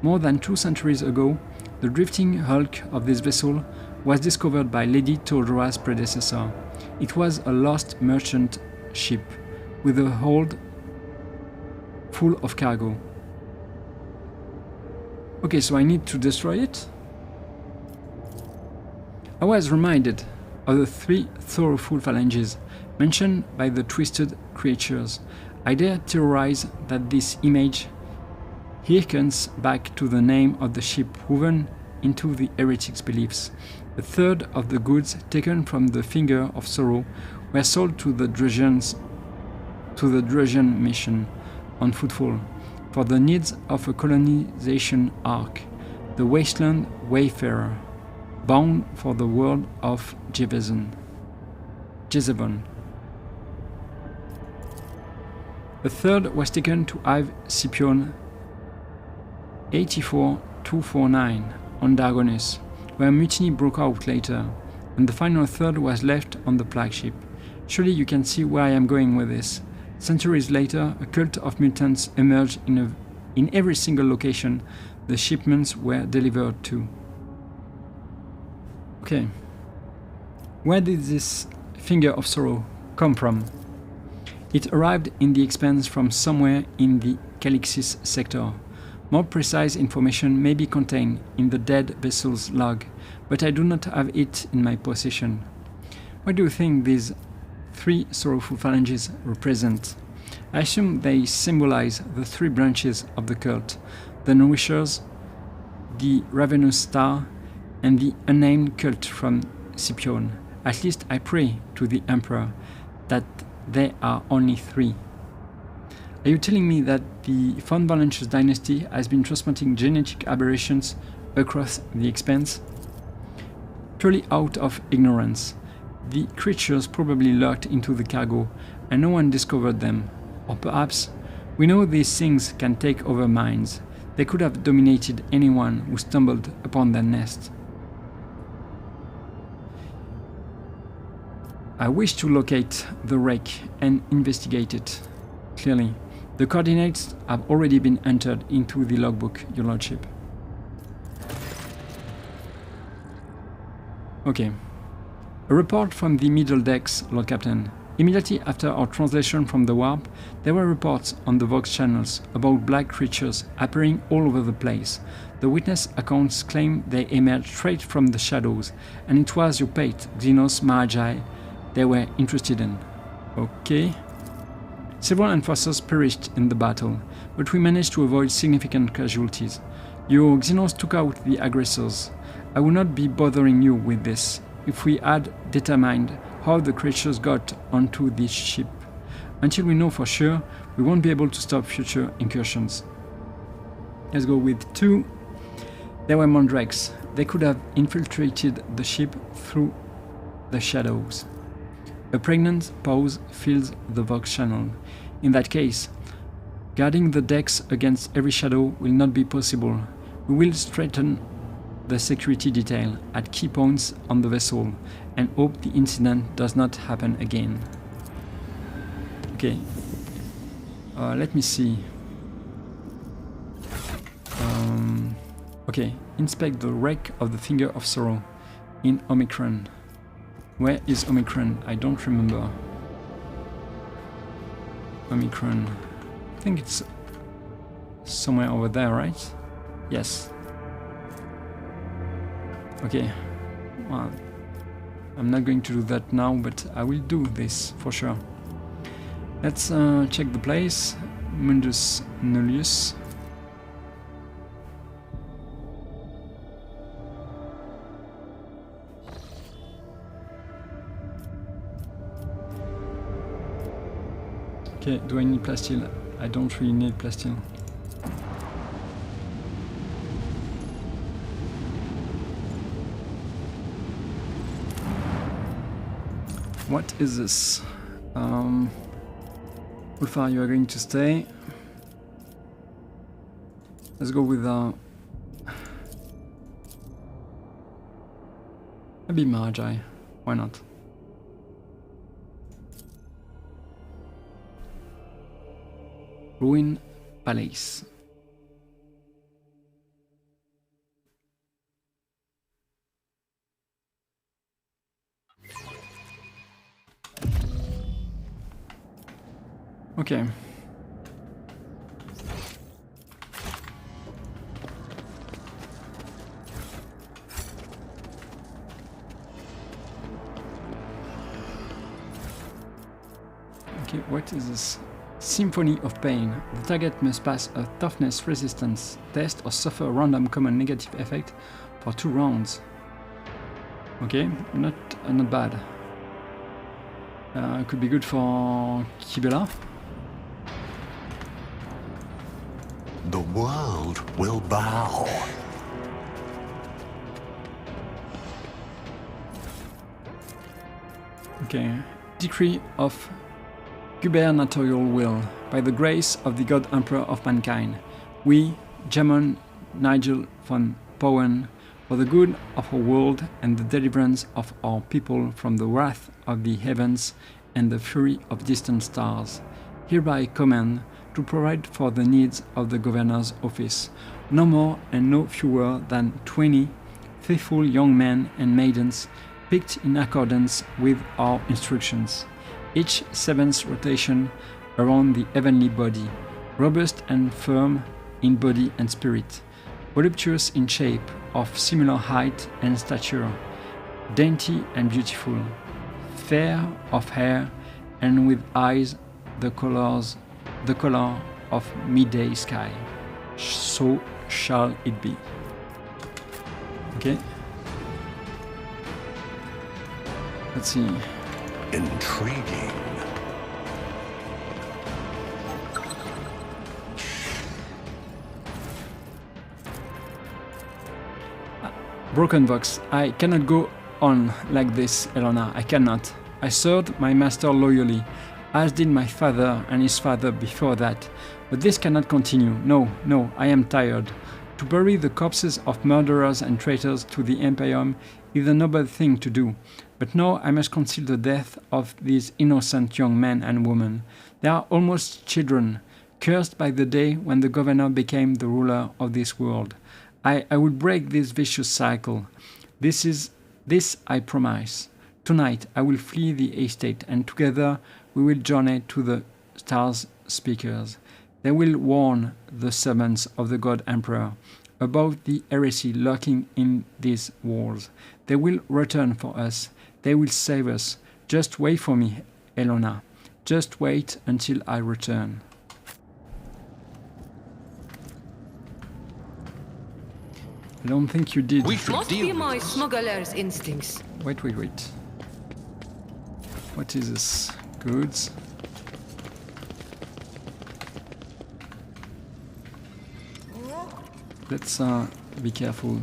More than 2 centuries ago, the drifting hulk of this vessel was discovered by Lady Theodora's predecessor. It was a lost merchant ship with a hold full of cargo. Okay, so I need to destroy it? I was reminded of the 3 sorrowful phalanges mentioned by the twisted creatures. I dare theorize that this image harkens back to the name of the ship woven into the Heretic's beliefs. A third of the goods taken from the Finger of Sorrow were sold to the Drusian mission on Footfall for the needs of a colonization ark, the Wasteland Wayfarer, bound for the world of Jezebon. A third was taken to Ive Scipion 84249 on Dargonus, where mutiny broke out later, and the final third was left on the flagship. Surely you can see where I am going with this. Centuries later, a cult of mutants emerged in every single location the shipments were delivered to. Okay. Where did this Finger of Sorrow come from? It arrived in the Expanse from somewhere in the Calixis sector. More precise information may be contained in the dead vessel's log, but I do not have it in my possession. What do you think these 3 sorrowful phalanges represent? I assume they symbolize the 3 branches of the cult, the Nourishers, the Ravenous Star, and the unnamed cult from Scipion. At least I pray to the Emperor that there are only 3. Are you telling me that the Von Valentius dynasty has been transmitting genetic aberrations across the Expanse? Purely out of ignorance. The creatures probably lurked into the cargo and no one discovered them. Or perhaps, we know these things can take over minds. They could have dominated anyone who stumbled upon their nest. I wish to locate the wreck and investigate it. Clearly, the coordinates have already been entered into the logbook, Your Lordship. Okay. A report from the middle decks, Lord Captain. Immediately after our translation from the warp, there were reports on the Vox channels about black creatures appearing all over the place. The witness accounts claim they emerged straight from the shadows, and it was your pate, Xenos Magi, they were interested in. Okay. Several enforcers perished in the battle, but we managed to avoid significant casualties. Your Xenos took out the aggressors. I will not be bothering you with this if we had determined how the creatures got onto this ship. Until we know for sure, we won't be able to stop future incursions. Let's go with 2. They were mandrakes. They could have infiltrated the ship through the shadows. A pregnant pause fills the Vox channel. In that case, guarding the decks against every shadow will not be possible. We will strengthen the security detail at key points on the vessel and hope the incident does not happen again. Okay. Let me see. Okay, inspect the wreck of the Finger of Sorrow in Omicron. Where is Omicron? I don't remember. Omicron. I think it's somewhere over there, right? Yes. Okay. Well, I'm not going to do that now, but I will do this for sure. Let's check the place. Mundus Nullius. Okay, do I need plasteel? I don't really need plasteel. What is this? Ulfar, you are going to stay. Let's go with maybe Magi. Why not? Ruin Palace. Okay. Okay, what is this? Symphony of Pain. The target must pass a toughness resistance test or suffer a random common negative effect for 2 rounds. Okay, not bad. Could be good for Kibela. The world will bow. Okay, decree of gubernatorial will. By the grace of the God Emperor of mankind, we, Jamon Nigel von Powen, for the good of our world and the deliverance of our people from the wrath of the heavens and the fury of distant stars, hereby command to provide for the needs of the governor's office, no more and no fewer than 20 faithful young men and maidens picked in accordance with our instructions, each 7th rotation around the heavenly body, robust and firm in body and spirit, voluptuous in shape, of similar height and stature, dainty and beautiful, fair of hair, and with eyes the color of midday sky. So shall it be. Okay. Let's see. Intriguing. Broken Vox, I cannot go on like this, Elona. I cannot. I served my master loyally, as did my father and his father before that. But this cannot continue. No, no, I am tired. To bury the corpses of murderers and traitors to the Imperium is a noble thing to do. But now I must conceal the death of these innocent young men and women. They are almost children, cursed by the day when the governor became the ruler of this world. I will break this vicious cycle. This I promise. Tonight I will flee the estate, and together we will journey to the stars' speakers. They will warn the servants of the God Emperor about the heresy lurking in these walls. They will return for us. They will save us. Just wait for me, Elona. Just wait until I return. I don't think you did. Must be my smuggler's instincts. Wait. What is this? Goods. Let's Be careful.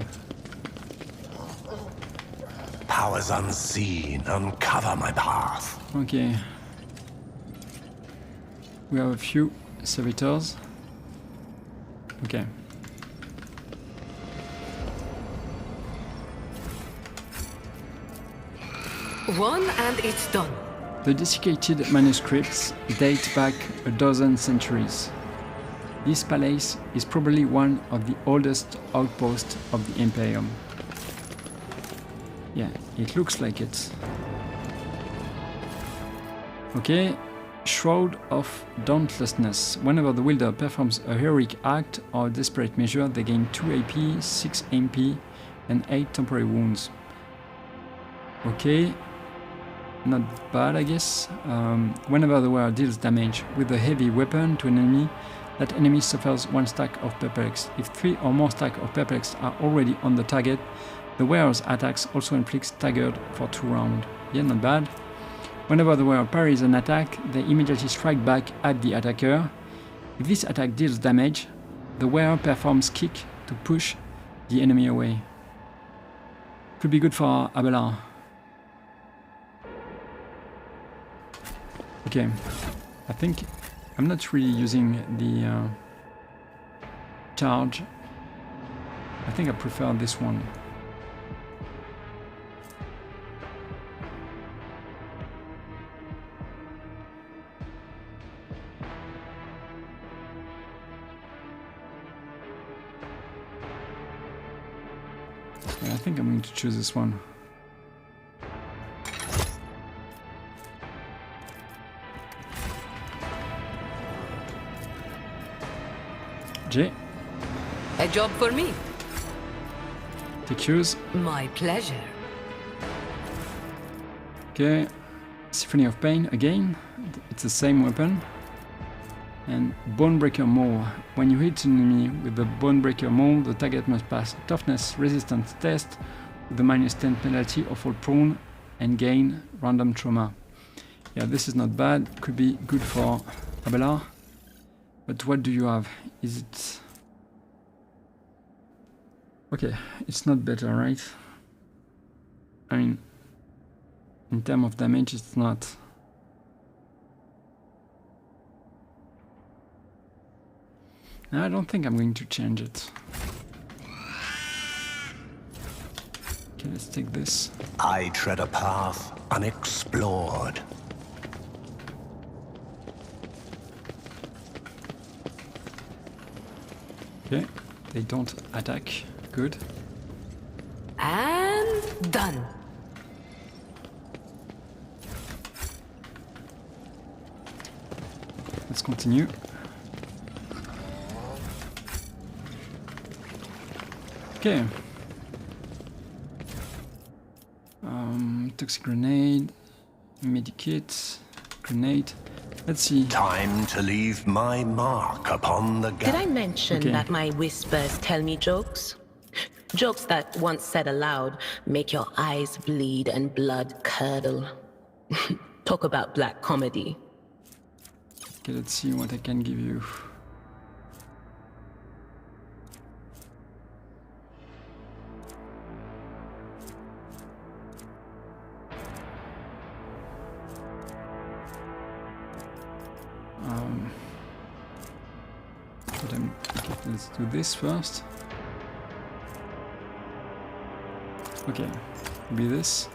Powers unseen, uncover my path. Okay. We have a few servitors. Okay. One and it's done. The desiccated manuscripts date back a dozen centuries. This palace is probably one of the oldest outposts of the Imperium. Yeah, it looks like it. Okay, Shroud of Dauntlessness. Whenever the wielder performs a heroic act or desperate measure, they gain 2 AP, 6 MP, and 8 temporary wounds. Okay, not bad, I guess. Whenever the wearer deals damage with a heavy weapon to an enemy, that enemy suffers 1 stack of perplex. If 3 or more stacks of perplex are already on the target, the wearer's attacks also inflict staggered for 2 rounds. Yeah, not bad. Whenever the wearer parries an attack, they immediately strike back at the attacker. If this attack deals damage, the wearer performs kick to push the enemy away. Could be good for Abelard. Okay, I think I'm not really using the charge. I think I prefer this one. I think I'm going to choose this one. J. A job for me. Take yours. My pleasure. Okay. Symphony of Pain again. It's the same weapon. And Bonebreaker Maul. When you hit an enemy with the Bonebreaker Maul, the target must pass a toughness resistance test with a -10 penalty or fall prone and gain random trauma. Yeah, this is not bad. Could be good for Abelard. But what do you have? Is it... Okay, it's not better, right? I mean, in terms of damage, it's not... I don't think I'm going to change it. Okay, let's take this. I tread a path unexplored. Okay, they don't attack. Good. And done. Let's continue. Okay. Toxic grenade, medikit, grenade. Let's see. Time to leave my mark upon the Did I mention Okay. that my whispers tell me jokes? Jokes that, once said aloud, make your eyes bleed and blood curdle. Talk about black comedy. Okay, let's see what I can give you. Okay, let's do this first. Okay, be this.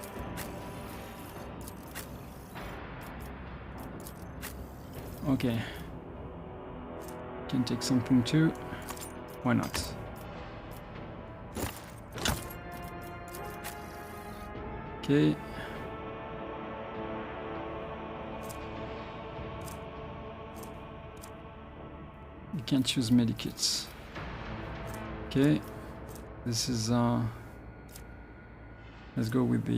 Okay. Can take something too. Why not? Okay. You can't choose medikits. Okay. This is let's go with the...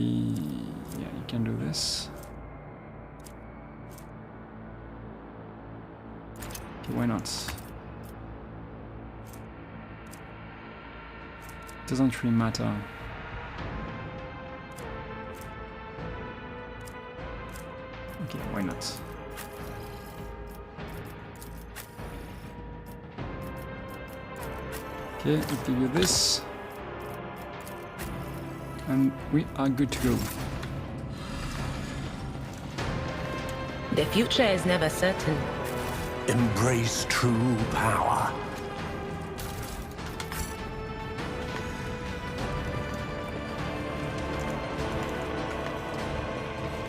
Yeah, you can do this. Okay, why not? Doesn't really matter. Okay, why not? Okay, I'll give you this. and we are good to go. The future is never certain. Embrace true power.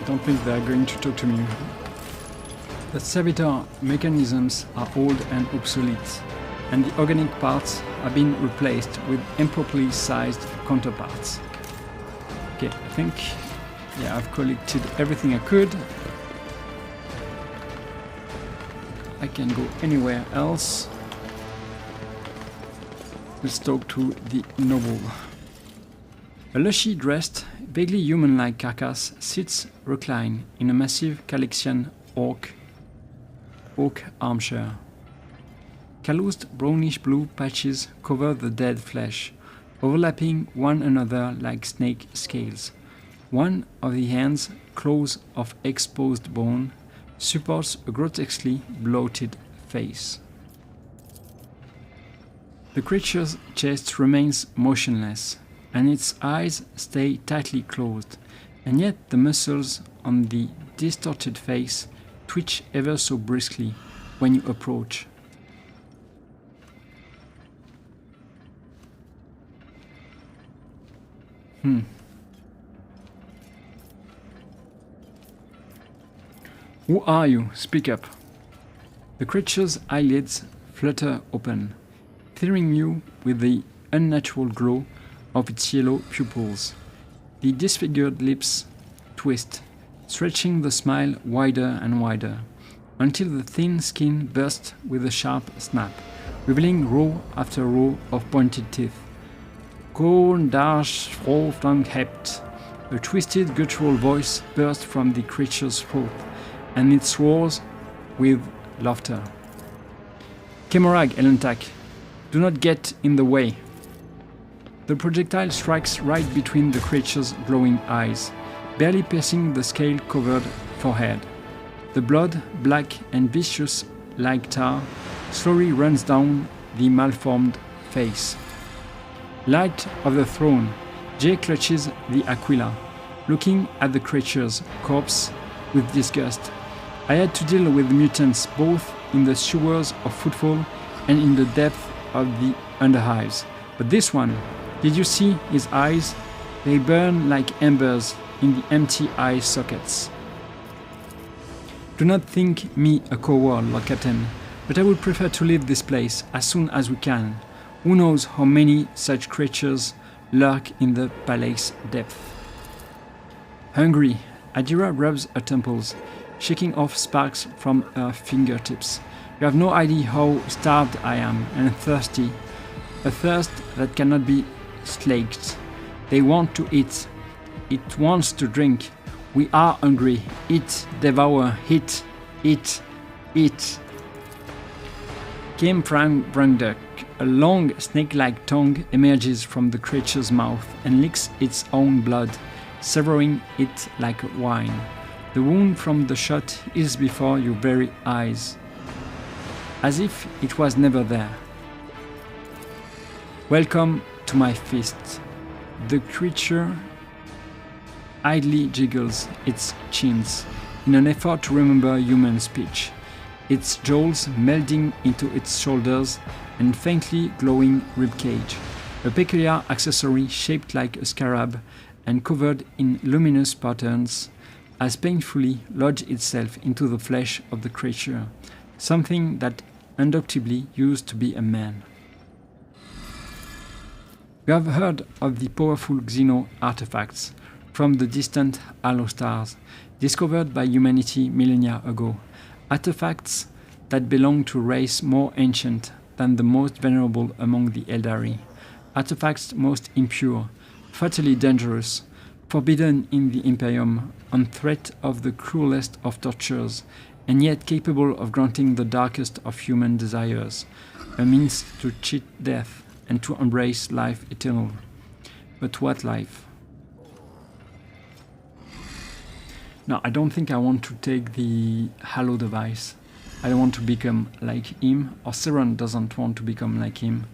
I don't think they are going to talk to me. The servitor mechanisms are old and obsolete, and the organic parts have been replaced with improperly sized counterparts. Okay, I think, yeah, I've collected everything I could. I can go anywhere else. Let's talk to the noble. A lushy dressed, vaguely human-like carcass sits reclined in a massive Calexian oak armchair. Calloused brownish-blue patches cover the dead flesh, overlapping one another like snake scales. One of the hands, claws of exposed bone, supports a grotesquely bloated face. The creature's chest remains motionless, and its eyes stay tightly closed, and yet the muscles on the distorted face twitch ever so briskly when you approach. Who are you? Speak up. The creature's eyelids flutter open, filling you with the unnatural glow of its yellow pupils. The disfigured lips twist, stretching the smile wider and wider, until the thin skin bursts with a sharp snap, revealing row after row of pointed teeth. Korn dash froh hebt. A twisted guttural voice bursts from the creature's throat, and it roars with laughter. Kemorag Elentak, do not get in the way. The projectile strikes right between the creature's glowing eyes, barely piercing the scale-covered forehead. The blood, black and viscous like tar, slowly runs down the malformed face. Light of the throne, Jay clutches the Aquila, looking at the creature's corpse with disgust. I had to deal with mutants both in the sewers of Footfall and in the depth of the Underhives. But this one, did you see his eyes? They burn like embers in the empty eye sockets. Do not think me a coward, Lord Captain, but I would prefer to leave this place as soon as we can. Who knows how many such creatures lurk in the palace depth. Hungry, Adira rubs her temples, shaking off sparks from her fingertips. You have no idea how starved I am, and thirsty. A thirst that cannot be slaked. They want to eat. It wants to drink. We are hungry. Eat, devour, eat, eat, eat. Kim Brangduk, a long snake-like tongue emerges from the creature's mouth and licks its own blood, severing it like wine. The wound from the shot is before your very eyes, as if it was never there. Welcome to my feast. The creature idly jiggles its chins in an effort to remember human speech, its jowls melding into its shoulders and faintly glowing ribcage, a peculiar accessory shaped like a scarab and covered in luminous patterns, has painfully lodged itself into the flesh of the creature, something that undoubtedly used to be a man. You have heard of the powerful Xeno artifacts from the distant halo stars, discovered by humanity millennia ago, artifacts that belong to a race more ancient than the most venerable among the Eldari, artifacts most impure, fatally dangerous, forbidden in the Imperium, on threat of the cruelest of tortures, and yet capable of granting the darkest of human desires, a means to cheat death and to embrace life eternal. But what life? No, I don't think I want to take the Halo device. I don't want to become like him, or Seren doesn't want to become like him.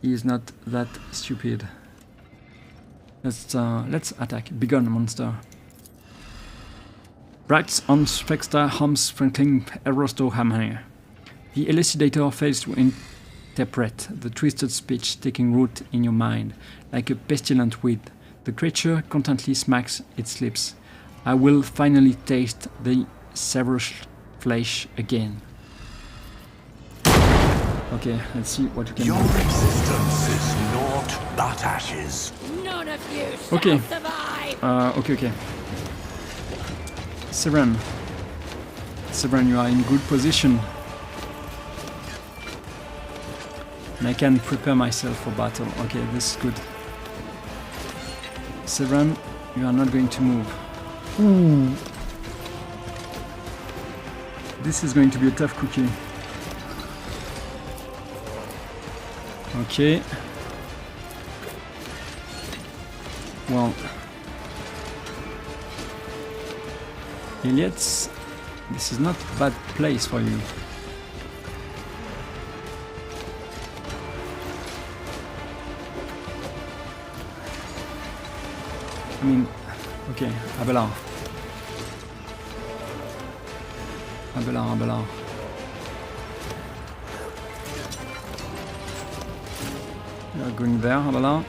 He is not that stupid. Let's attack. Begone, monster. Brax on Spexta Hums Franklin Erosto Hammer. The elucidator fails to interpret the twisted speech taking root in your mind. Like a pestilent weed, the creature constantly smacks its lips. I will finally taste the savorous flesh again. Okay, let's see what you can Your do. resistance is naught but ashes. None of you Okay. shall survive! Okay. Severin, you are in good position. And I can prepare myself for battle. Okay, this is good. Severin, you are not going to move. Ooh. This is going to be a tough cookie. Okay. Well, Elliot, this is not a bad place for you. I mean, okay, Abelard. You are going there, Abelard.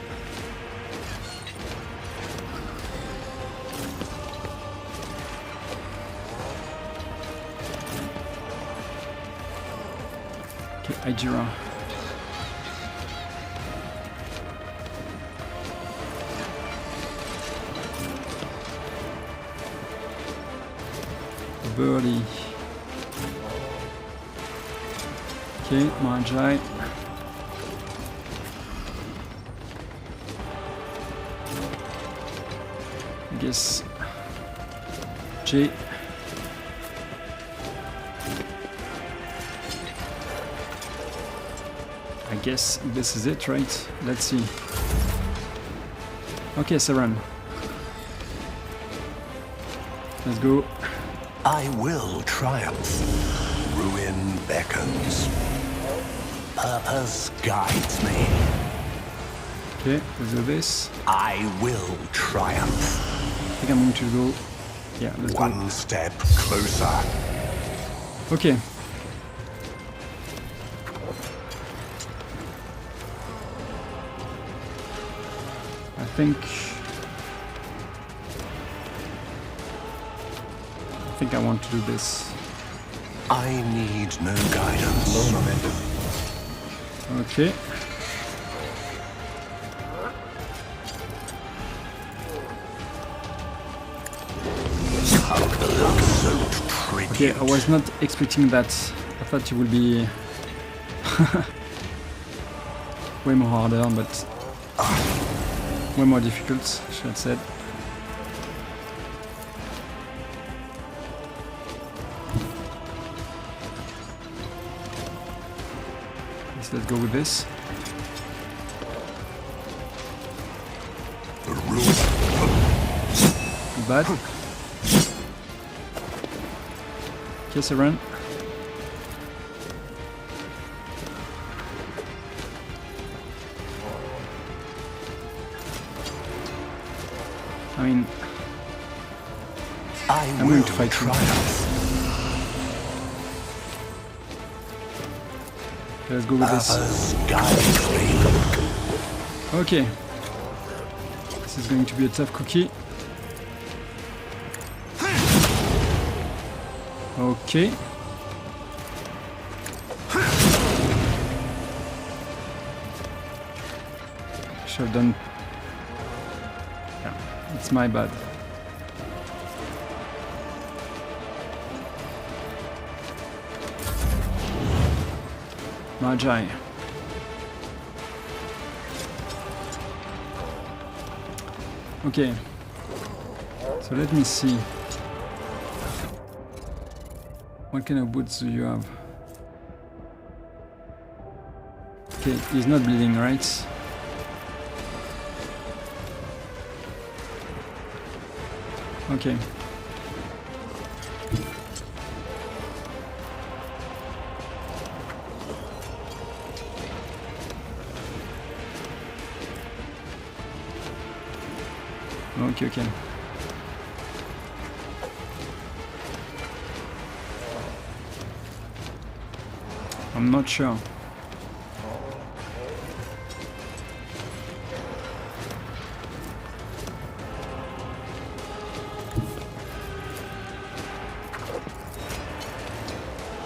Okay, Ajira. Birdie. Okay, Marjai. I guess J. I guess this is it, right? Let's see. Okay, Saran. Let's go. I will triumph. Ruin beckons. Purpose guides me. Okay, let's do this. I will triumph. I think I'm going to go. Yeah, let's go. One step closer. Okay. I think I want to do this. I need no guidance. Low momentum. Okay. Okay, I was not expecting that. I thought it would be way more harder, but way more difficult, I should have said. Let's go with this. Bad. Kiss a run. I mean, I'm going to fight you. Let's go with this. Okay. This is going to be a tough cookie. Okay. Should have done. Yeah, it's my bad. Magi. Okay. So let me see. What kind of boots do you have? Okay, he's not bleeding, right? Okay. Okay, okay. I'm not sure.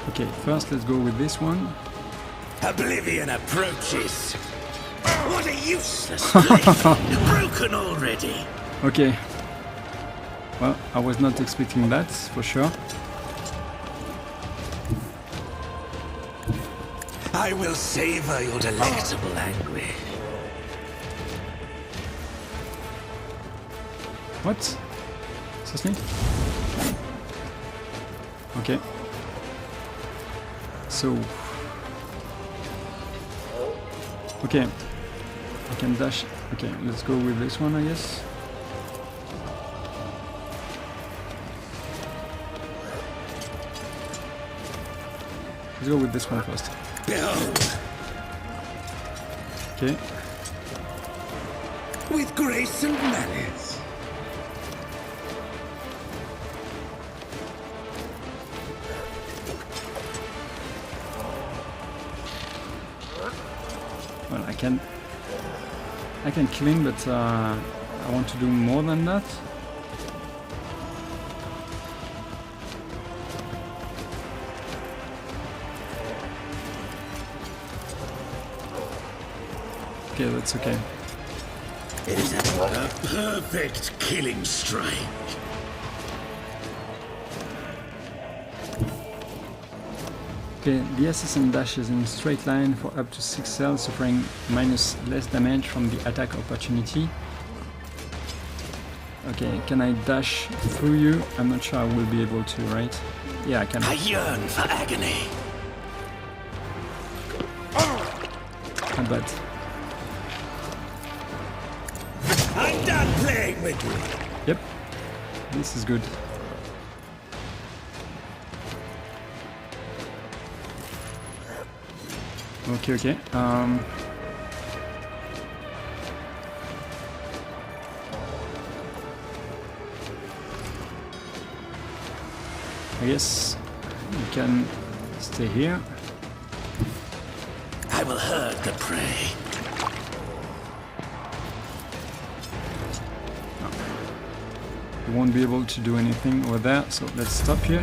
Okay, first let's go with this one. Oblivion approaches. What a useless blade! Broken already. Okay. Well, I was not expecting that, for sure. I will savor your delectable anguish. What? Seriously? Okay. So... Okay. I can dash... Okay, let's go with this one, I guess. Let's go with this one first. Behold, Okay. with grace and malice. Well, I can kill him, but I want to do more than that. Okay, that's okay. It is a perfect killing strike. Okay, the assassin dashes in a straight line for up to 6 cells, suffering minus less damage from the attack opportunity. Okay, can I dash through you? I'm not sure I will be able to, right? Yeah, I can. I yearn for agony. Not bad. I'm done playing with you. Yep, this is good. Okay, okay. I guess you can stay here. I will herd the prey. You won't be able to do anything over there, so let's stop here.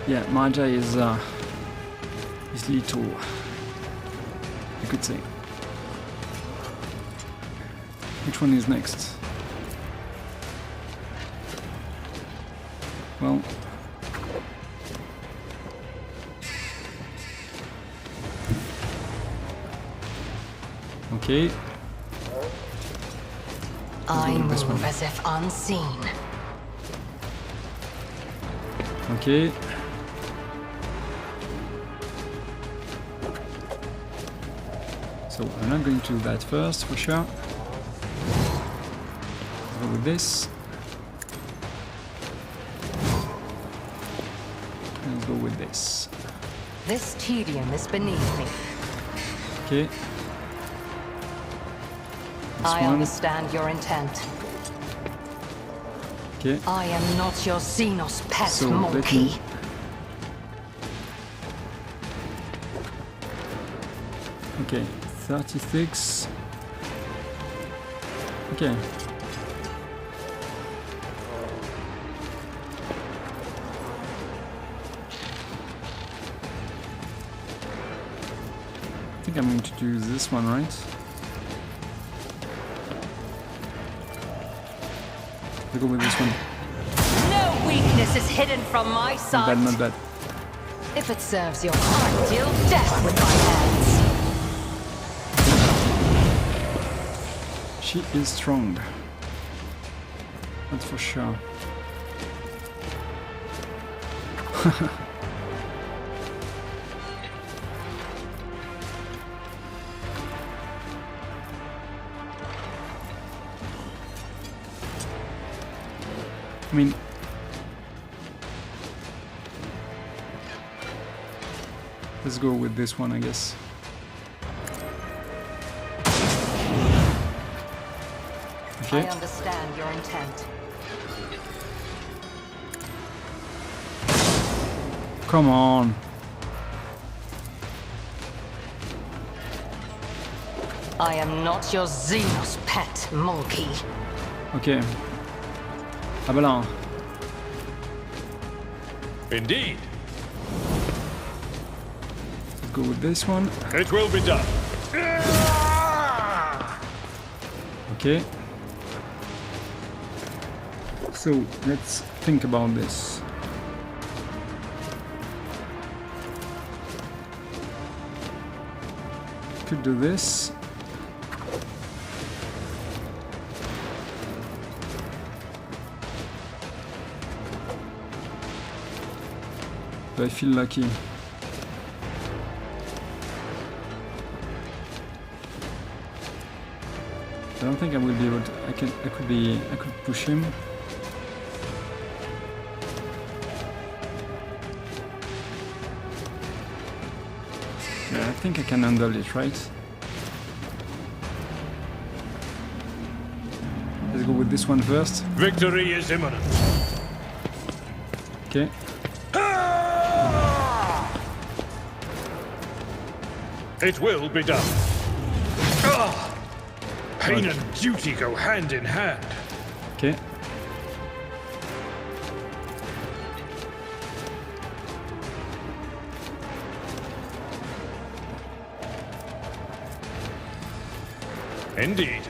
Yeah, Maja is lethal, you could say. Which one is next? Well, okay. I this one. move as if unseen. Okay. So I'm not going to do that first, for sure. Let's go with this. Let's go with this. This tedium is beneath me. Okay. This I one. understand your intent. Okay. I am not your Xenos pet So let monkey. me. Okay, 36. Okay. I think I'm going to do this one, right? I'll go with this one. No weakness is hidden from my Not sight. bad, not bad. If it serves your heart, deal death with my hands. She is strong. That's for sure. I mean, let's go with this one, I guess. I Okay. understand your intent. Come on. I am not your Xenos pet, monkey. Ok. Ah bah là. Indeed. Let's go with this one. It will be done. Okay. So let's think about this. Could do this. Do I feel lucky? I don't think I will be able to. I could push him. Yeah, I think I can handle it, right? Let's go with this one first. Victory is imminent. Okay. It will be done. Pain and duty go hand in hand. Okay. Indeed.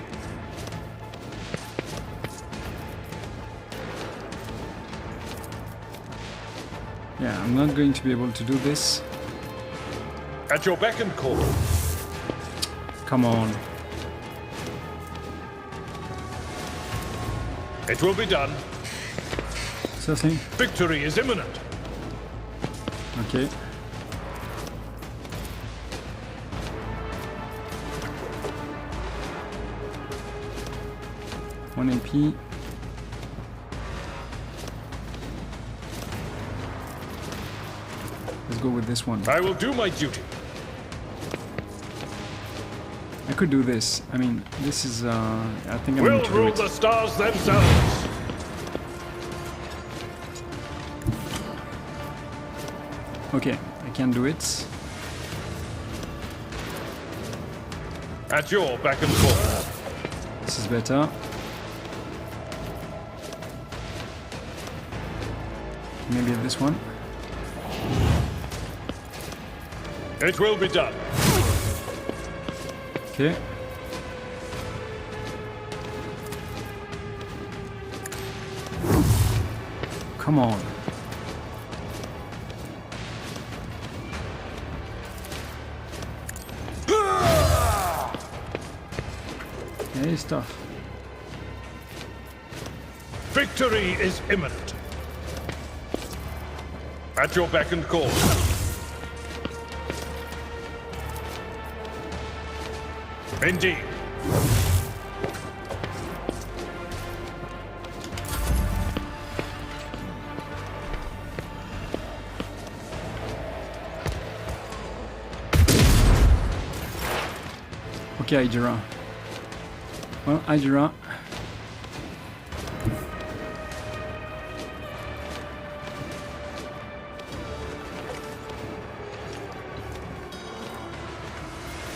Yeah, I'm not going to be able to do this. At your beck and call. Come on. It will be done. Seriously? Victory is imminent. Okay. One AP. Let's go with this one. I will do my duty. I could do this. I mean, this is. I think I'm We'll going to do rule it. the stars themselves. Okay, I can do it. At your beck and call. This is better. Maybe this one. It will be done. Okay. Come on. Yeah, it's tough. Victory is imminent. At your beck and call. Indeed. Okay, Hydra. Well, Hydra.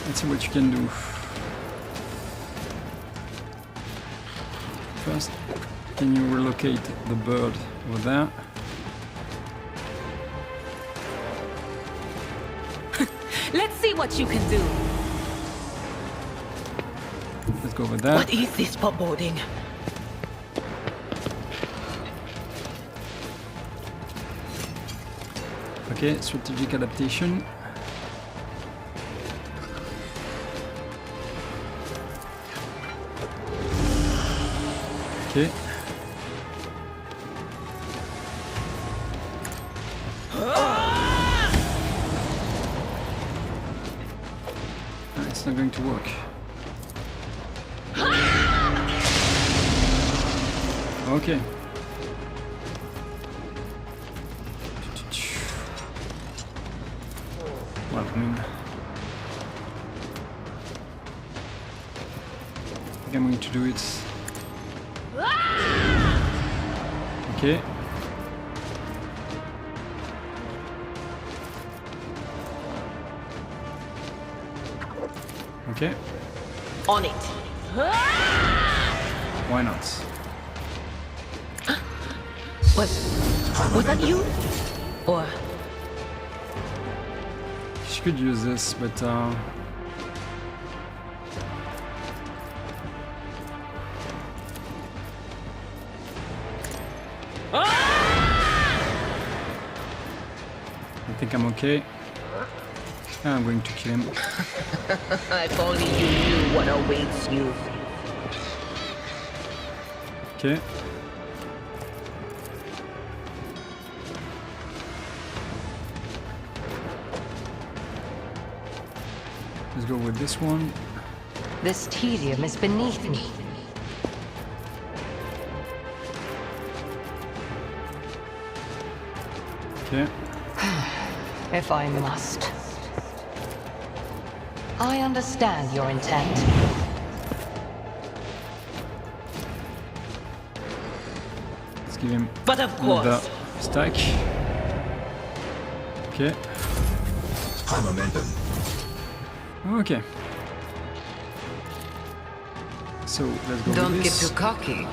Let's see what you can do. First, can you relocate the bird over there? Let's see what you can do. Let's go over there. What is this foreboding? Okay, strategic adaptation. Okay. It's not going to work. Okay. Well, I mean, I think I'm going to do it Okay. Okay. On it. Why not? Was that you? Or She could use this, but I think I'm okay. I'm going to kill him. if only you knew what awaits you. Okay. Let's go with this one. This tedium is beneath me. Okay. If I must. I understand your intent. Let's give him But of another course. stack. Okay. High momentum. Okay. So let's go Don't with get this. too cocky.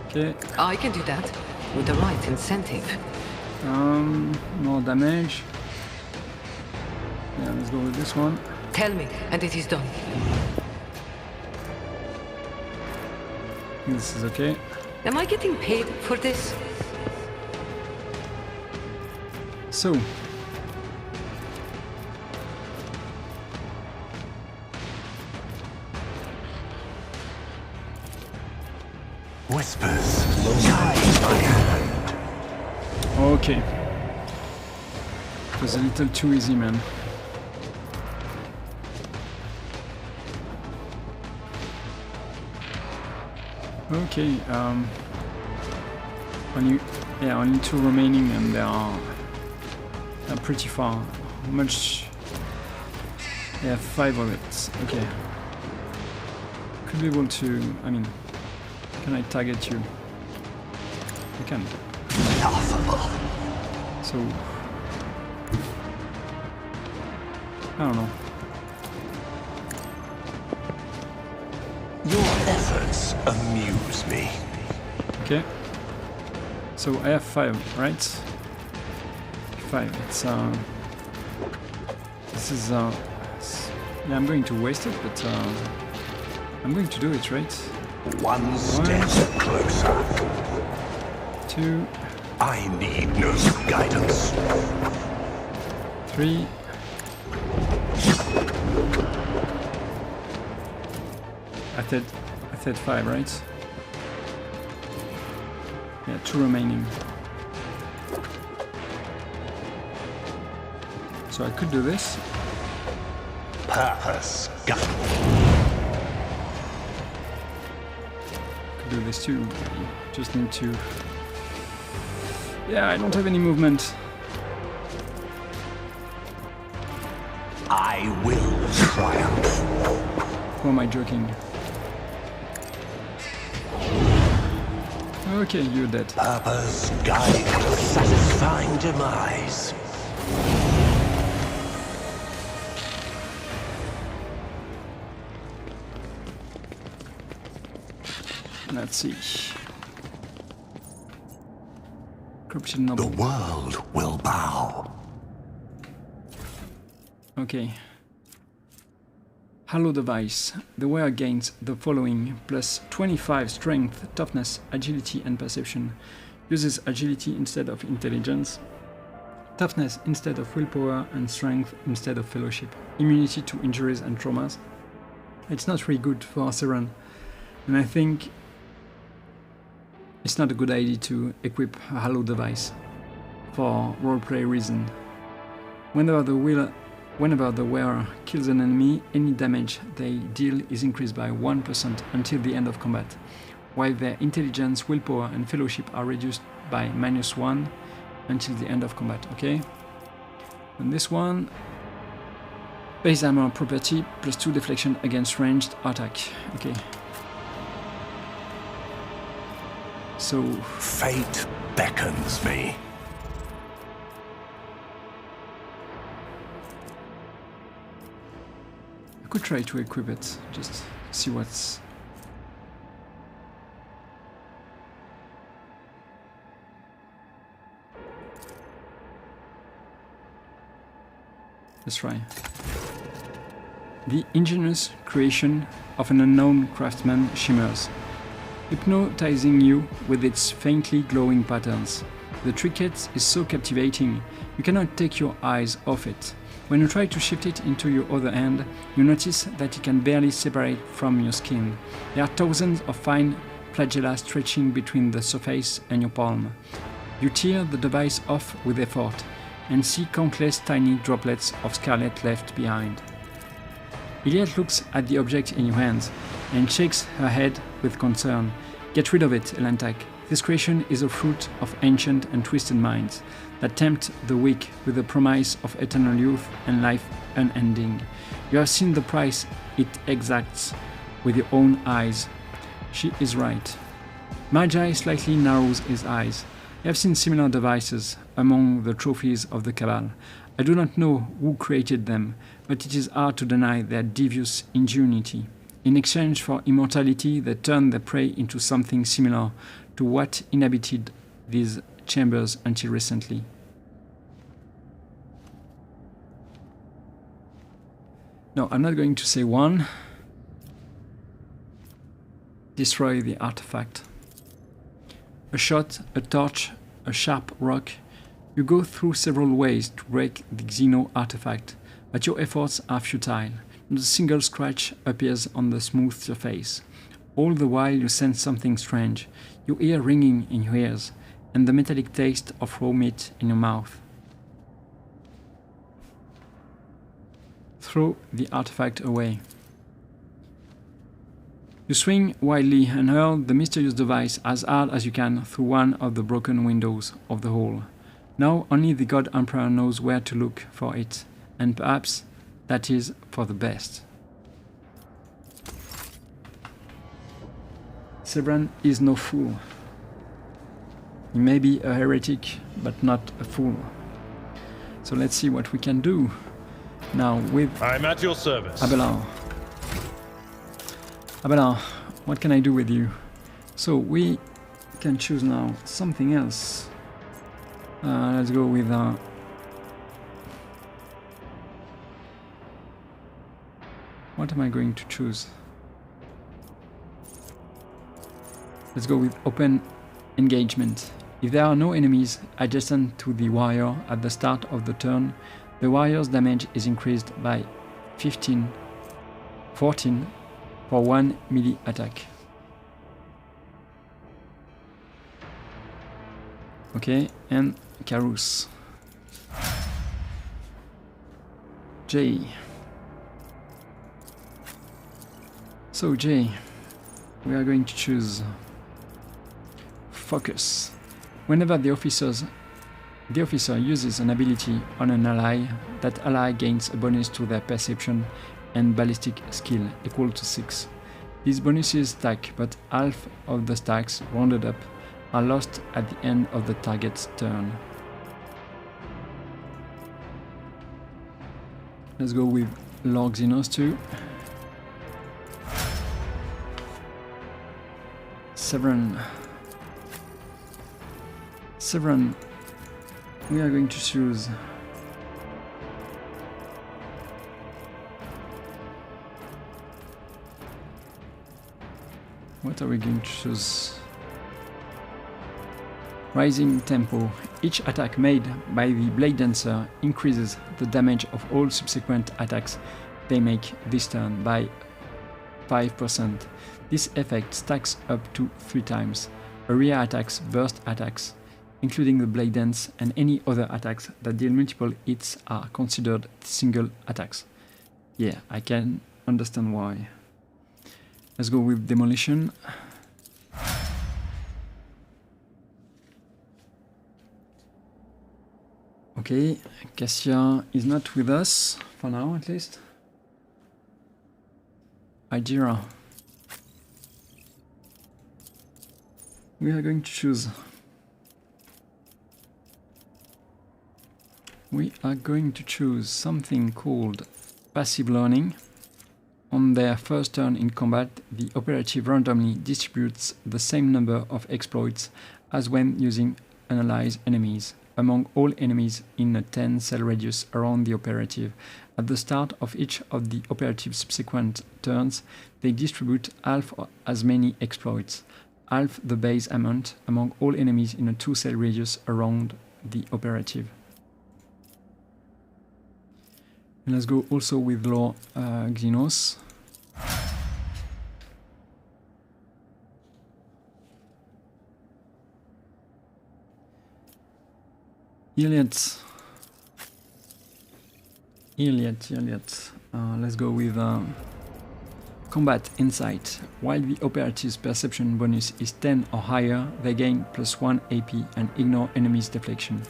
Okay. I can do that with the right incentive. More damage. Yeah, let's go with this one. Tell me, and it is done. This is okay. Am I getting paid for this? So. Whispers guide my hand. Okay. It was a little too easy, man. Okay, only 2 remaining, and they're pretty far. How much? Yeah, 5 of it. Okay. Could be able to, I mean, can I target you? I can. Laughable. So, I don't know. Your efforts amuse me. Okay. So I have 5, right? 5. It's this is yeah, I'm going to waste it, but I'm going to do it, right? One step closer. 2, I need no guidance. 3. I said 5, right? Yeah, 2 remaining. So I could do this. Purpose. Could do this too. Just need to. Yeah, I don't have any movement. I will triumph. Who am I joking? Okay, you're dead. Purpose guide to satisfying demise. Let's see. Corruption noble. The world will bow. Okay. Halo device. The wearer gains the following: plus 25 strength, toughness, agility, and perception. Uses agility instead of intelligence, toughness instead of willpower, and strength instead of fellowship. Immunity to injuries and traumas. It's not really good for Arceran, and I think it's not a good idea to equip a Halo device for roleplay reason. Whenever the wearer kills an enemy, any damage they deal is increased by 1% until the end of combat, while their intelligence, willpower, and fellowship are reduced by -1 until the end of combat, okay? And this one, base armor property, +2 deflection against ranged attack, okay. So Fate beckons me. I could try to equip it, just see what's... Let's try. The ingenious creation of an unknown craftsman shimmers, hypnotizing you with its faintly glowing patterns. The trinket is so captivating, you cannot take your eyes off it. When you try to shift it into your other hand, you notice that it can barely separate from your skin. There are thousands of fine flagella stretching between the surface and your palm. You tear the device off with effort, and see countless tiny droplets of scarlet left behind. Iliad looks at the object in your hands, and shakes her head with concern. Get rid of it, Elantak. This creation is a fruit of ancient and twisted minds that tempt the weak with the promise of eternal youth and life unending. You have seen the price it exacts with your own eyes. She is right. Magi slightly narrows his eyes. I have seen similar devices among the trophies of the Cabal. I do not know who created them, but it is hard to deny their devious ingenuity. In exchange for immortality, they turned their prey into something similar to what inhabited these chambers until recently. No, I'm not going to say one. Destroy the artifact. A shot, a torch, a sharp rock. You go through several ways to break the Xeno artifact, but your efforts are futile. Not a single scratch appears on the smooth surface. All the while you sense something strange. You hear ringing in your ears, and the metallic taste of raw meat in your mouth. Throw the artifact away. You swing wildly and hurl the mysterious device as hard as you can through one of the broken windows of the hall. Now only the God Emperor knows where to look for it, and perhaps that is for the best. Sebran is no fool. He may be a heretic, but not a fool. So let's see what we can do now with I'm at your service. Abelard. Abelard, what can I do with you? So we can choose now something else. Let's go with what am I going to choose? Let's go with open engagement. If there are no enemies adjacent to the warrior at the start of the turn, the warrior's damage is increased by 14 for one melee attack. Okay, and Carus. J. So J, we are going to choose Focus. Whenever the officer uses an ability on an ally, that ally gains a bonus to their perception and ballistic skill equal to 6. These bonuses stack, but half of the stacks rounded up are lost at the end of the target's turn. Let's go with Lord Xenos 2. Severin, we are going to choose what are we going to choose? Rising Tempo. Each attack made by the Bladedancer increases the damage of all subsequent attacks they make this turn by 5%. This effect stacks up to 3 times. Area attacks, burst attacks, including the Blade Dance, and any other attacks that deal multiple hits are considered single attacks. Yeah, I can understand why. Let's go with Demolition. Okay, Cassia is not with us, for now at least. Idira. We are going to choose. We are going to choose something called passive learning. On their first turn in combat, the operative randomly distributes the same number of exploits as when using analyze enemies among all enemies in a 10-cell radius around the operative. At the start of each of the operative's subsequent turns, they distribute half as many exploits, half the base amount, among all enemies in a 2-cell radius around the operative. And let's go also with Lore Xenos. Iliad. Let's go with Combat Insight. While the operative's perception bonus is 10 or higher, they gain +1 AP and ignore enemies' deflection.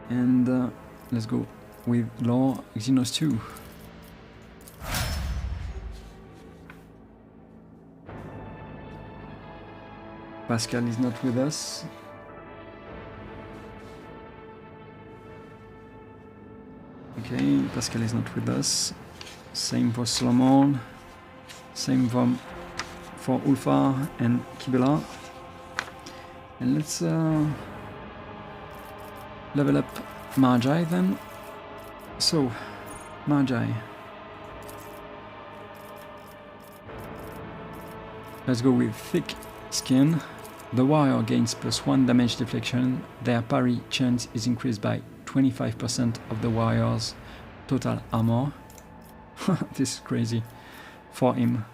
And let's go with Lore Xenos 2. Pascal is not with us. Okay, Pascal is not with us. Same for Solomon. Same for Ulfar and Kibela. And let's level up Magi then. So, Magi. Let's go with Thick Skin. The warrior gains +1 damage deflection. Their parry chance is increased by 25% of the warrior's total armor. This is crazy for him.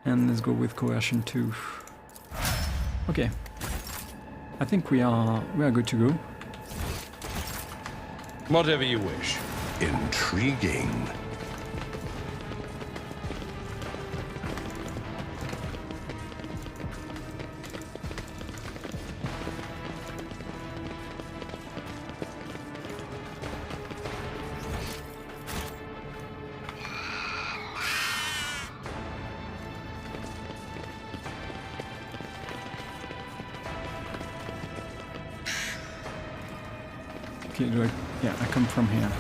And let's go with Coercion 2. Okay. I think we are good to go. Whatever you wish. Intriguing. Okay, yeah, I come from here.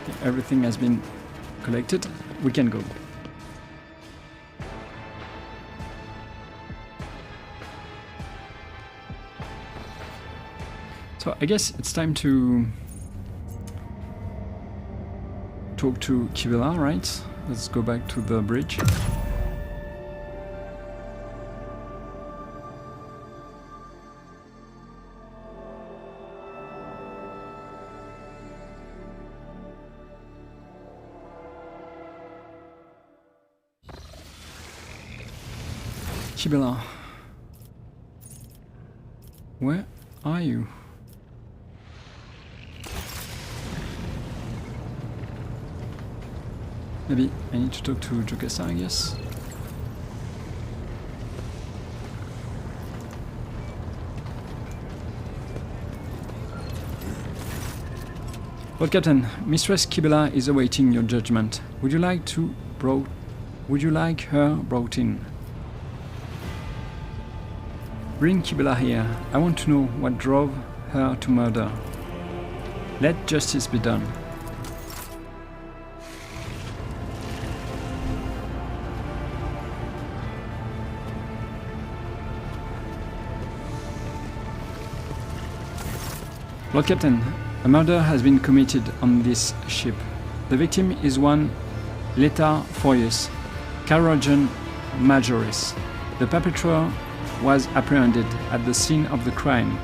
Okay, everything has been collected. We can go. So I guess it's time to talk to Kibela, right? Let's go back to the bridge. Kibela, where are you? Maybe I need to talk to Jokasa, I guess. Lord Captain, Mistress Kibela is awaiting your judgment. Would you like her brought in? Bring Kibela here. I want to know what drove her to murder. Let justice be done. Lord Captain, a murder has been committed on this ship. The victim is one Leta Foyus, Carogen Majoris. The perpetrator was apprehended at the scene of the crime,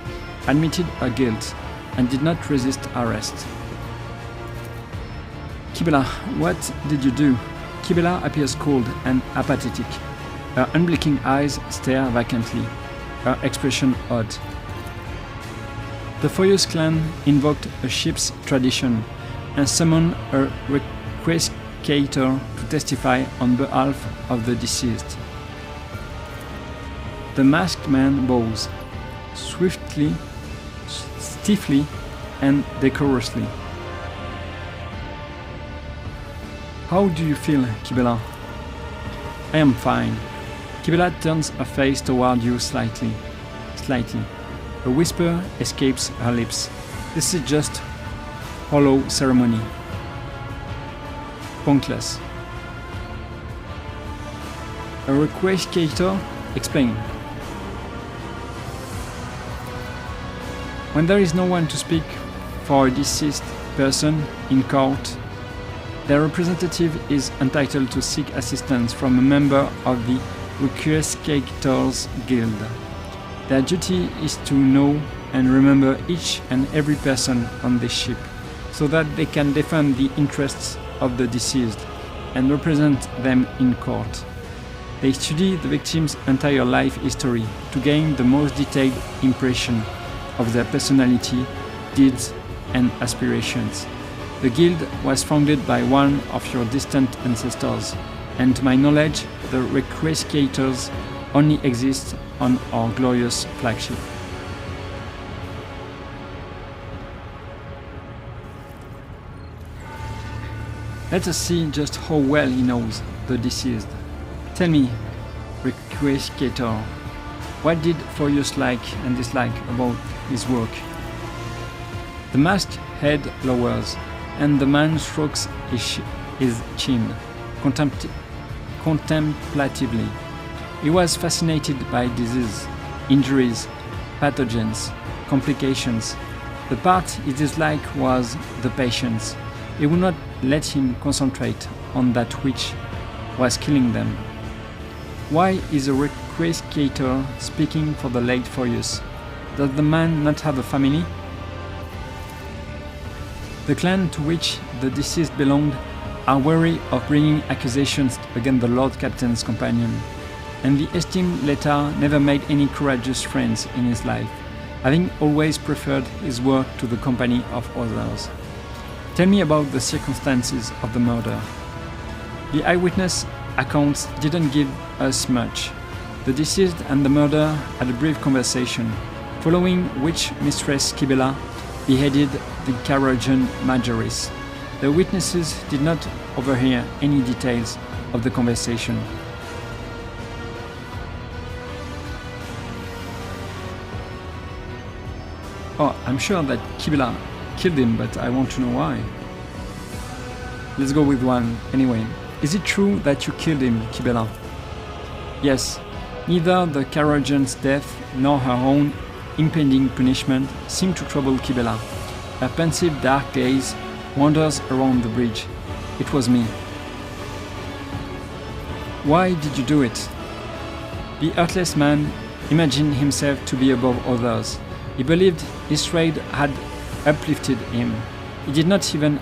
admitted her guilt, and did not resist arrest. Kibela, what did you do? Kibela appears cold and apathetic. Her unblinking eyes stare vacantly, her expression odd. The Foyus clan invoked a ship's tradition and summoned a requiescator to testify on behalf of the deceased. The masked man bows, swiftly, stiffly, and decorously. How do you feel, Kibela? I am fine. Kibela turns her face toward you slightly. A whisper escapes her lips. This is just hollow ceremony. Pointless. A requestator? Explain. When there is no one to speak for a deceased person in court, their representative is entitled to seek assistance from a member of the Requestgators Guild. Their duty is to know and remember each and every person on this ship, so that they can defend the interests of the deceased and represent them in court. They study the victim's entire life history to gain the most detailed impression of their personality, deeds, and aspirations. The guild was founded by one of your distant ancestors, and to my knowledge, the Requestgators only exist on our glorious flagship. Let us see just how well he knows the deceased. Tell me, Requestgator, what did Furious like and dislike about his work? The masked head lowers, and the man strokes his chin contemplatively. He was fascinated by disease, injuries, pathogens, complications. The part he disliked was the patients. He would not let him concentrate on that which was killing them. Why is a Requestgator speaking for the late Furious? Does the man not have a family? The clan to which the deceased belonged are wary of bringing accusations against the Lord Captain's companion, and the esteemed Leta never made any courageous friends in his life, having always preferred his work to the company of others. Tell me about the circumstances of the murder. The eyewitness accounts didn't give us much. The deceased and the murderer had a brief conversation, following which Mistress Kibela beheaded the Carogen Majoris. The witnesses did not overhear any details of the conversation. Oh, I'm sure that Kibela killed him, but I want to know why. Let's go with one anyway. Is it true that you killed him, Kibela? Yes. Neither the Carogen's death nor her own impending punishment seemed to trouble Kibela. Her pensive dark gaze wanders around the bridge. It was me. Why did you do it? The Earthless man imagined himself to be above others. He believed his trade had uplifted him. He did not even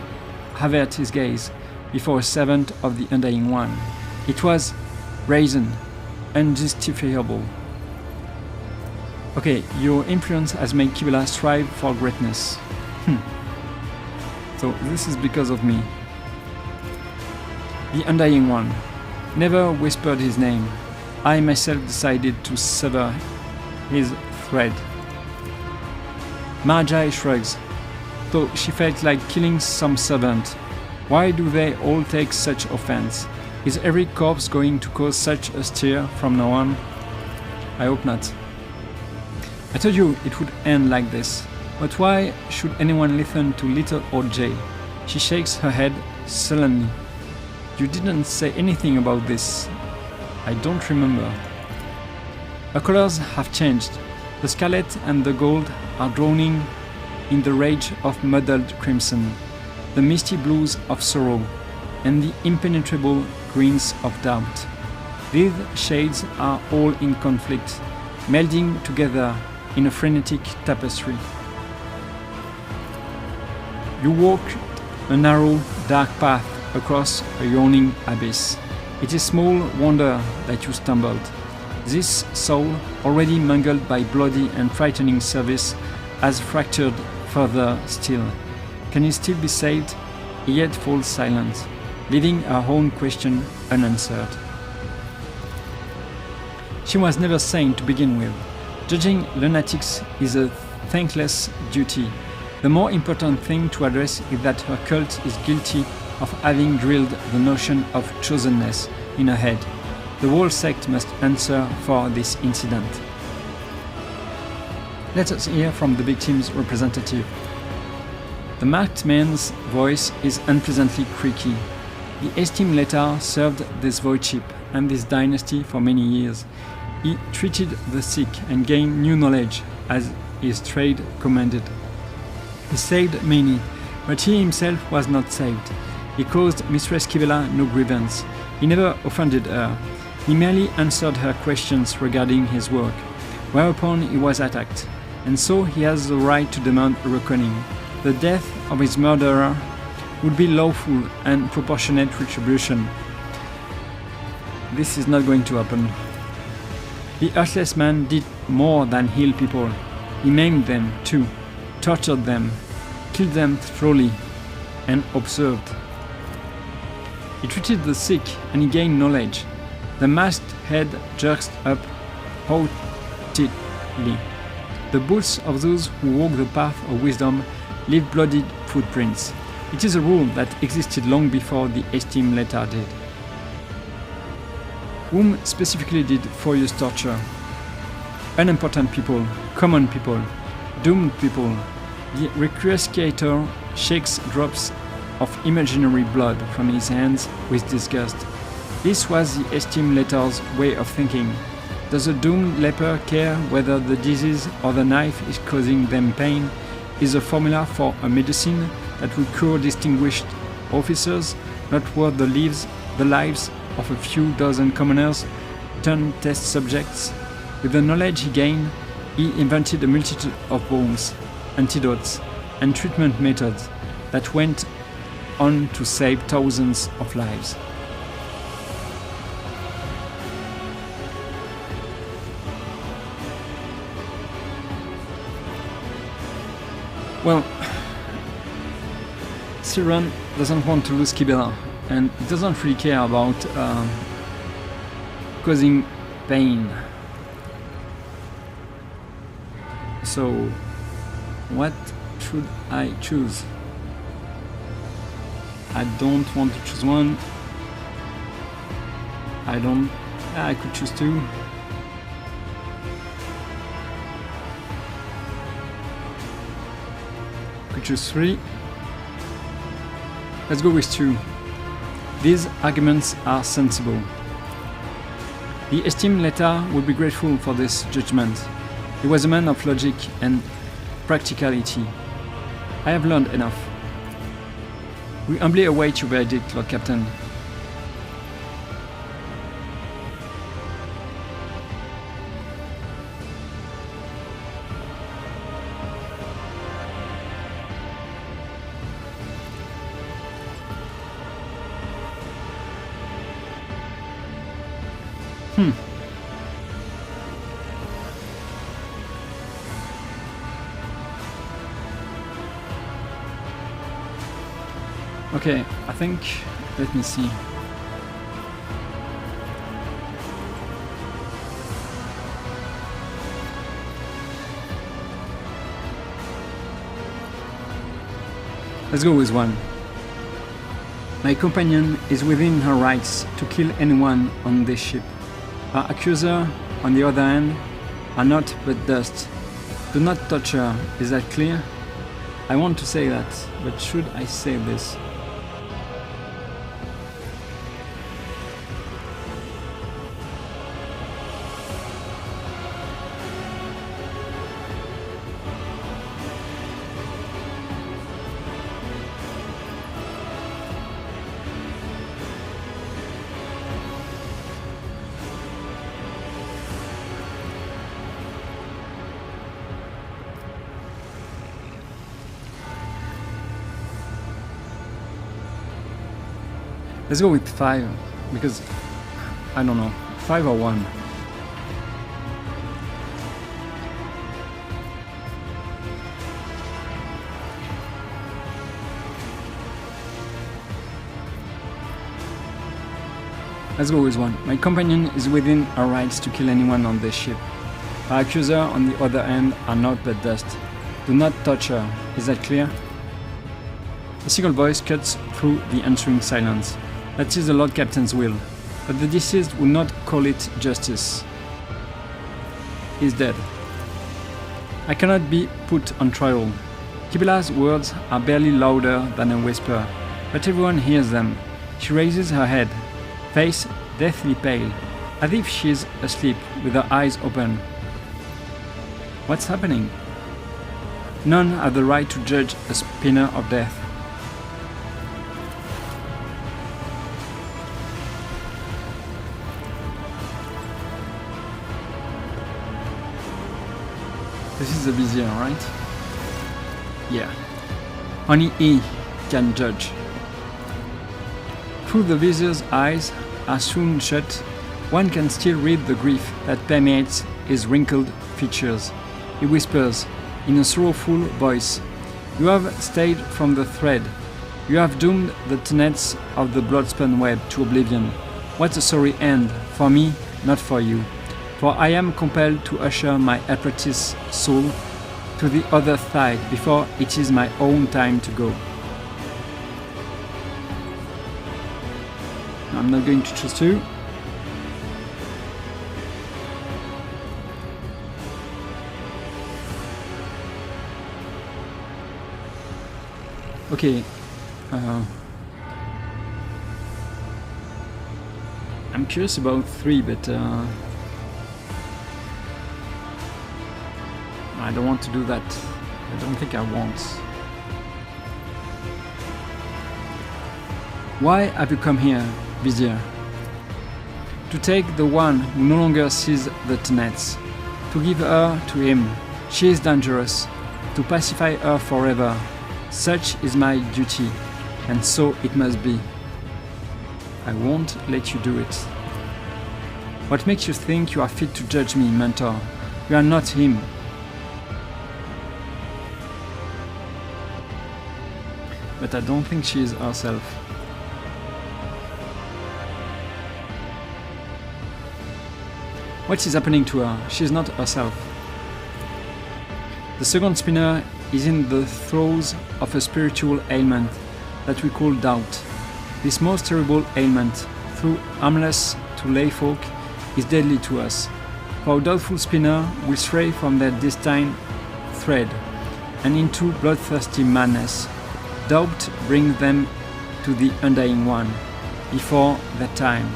avert his gaze before a servant of the Undying One. It was brazen, unjustifiable. Okay, your influence has made Kibela strive for greatness. So this is because of me. The Undying One never whispered his name. I myself decided to sever his thread. Magi shrugs, though she felt like killing some servant. Why do they all take such offense? Is every corpse going to cause such a stir from now on? I hope not. I told you it would end like this. But why should anyone listen to little old Jay? She shakes her head sullenly. You didn't say anything about this. I don't remember. Her colors have changed. The scarlet and the gold are drowning in the rage of muddled crimson, the misty blues of sorrow, and the impenetrable greens of doubt. These shades are all in conflict, melding together in a frenetic tapestry. You walk a narrow, dark path across a yawning abyss. It is small wonder that you stumbled. This soul, already mangled by bloody and frightening service, has fractured further still. Can it still be saved? He yet falls silent, leaving her own question unanswered. She was never sane to begin with. Judging lunatics is a thankless duty. The more important thing to address is that her cult is guilty of having drilled the notion of chosenness in her head. The whole sect must answer for this incident. Let us hear from the victim's representative. The marked man's voice is unpleasantly creaky. The esteemed letter served this voidship and this dynasty for many years. He treated the sick and gained new knowledge as his trade commanded. He saved many, but he himself was not saved. He caused Mistress Kivela no grievance. He never offended her. He merely answered her questions regarding his work, whereupon he was attacked, and so he has the right to demand a reckoning. The death of his murderer would be lawful and proportionate retribution. This is not going to happen. The Earthless Man did more than heal people. He maimed them too, tortured them, killed them thoroughly, and observed. He treated the sick and he gained knowledge. The masked head jerks up haughtily. The boots of those who walk the path of wisdom leave bloodied footprints. It is a rule that existed long before the esteemed letter did. Whom specifically did Furious torture? Unimportant people, common people, doomed people. The Recruciator shakes drops of imaginary blood from his hands with disgust. This was the esteemed letter's way of thinking. Does a doomed leper care whether the disease or the knife is causing them pain? Is a formula for a medicine that will cure distinguished officers not worth the lives of a few dozen commoners turned test subjects? With the knowledge he gained, he invented a multitude of balms, antidotes, and treatment methods that went on to save thousands of lives. Well, Siren doesn't want to lose Kibera, and he doesn't really care about causing pain. So, what should I choose? I don't want to choose one. I could choose two. Could choose three. Let's go with two. These arguments are sensible. The esteemed letter would be grateful for this judgment. He was a man of logic and practicality. I have learned enough. We humbly await your verdict, Lord Captain. Okay, I think, let me see. Let's go with one. My companion is within her rights to kill anyone on this ship. Our accuser, on the other hand, are not but dust. Do not touch her, is that clear? I want to say that, but should I say this? Let's go with 5, because I don't know, 5 or 1. Let's go with 1. My companion is within her rights to kill anyone on this ship. Our accuser, on the other hand, are not but dust. Do not touch her. Is that clear? A single voice cuts through the answering silence. That is the Lord Captain's will, but the deceased will not call it justice. He is dead. I cannot be put on trial. Kibella's words are barely louder than a whisper, but everyone hears them. She raises her head, face deathly pale, as if she is asleep with her eyes open. What's happening? None have the right to judge a spinner of death. This is the Vizier, right? Yeah. Only he can judge. Through the Vizier's eyes are soon shut, one can still read the grief that permeates his wrinkled features. He whispers, in a sorrowful voice, "You have strayed from the thread. You have doomed the tenets of the bloodspun web to oblivion. What a sorry end, for me, not for you. For I am compelled to usher my apprentice soul to the other side before it is my own time to go." I'm not going to choose two. Okay. I'm curious about 3, but I don't want to do that. I don't think I want. Why have you come here, Vizier? To take the one who no longer sees the tenets, to give her to him. She is dangerous. To pacify her forever. Such is my duty, and so it must be. I won't let you do it. What makes you think you are fit to judge me, Mentor? You are not him. But I don't think she is herself. What is happening to her? She is not herself. The second spinner is in the throes of a spiritual ailment that we call doubt. This most terrible ailment, through harmless to lay folk, is deadly to us. For a doubtful spinner will stray from their destined thread and into bloodthirsty madness. Doubt brings them to the undying one, before their time.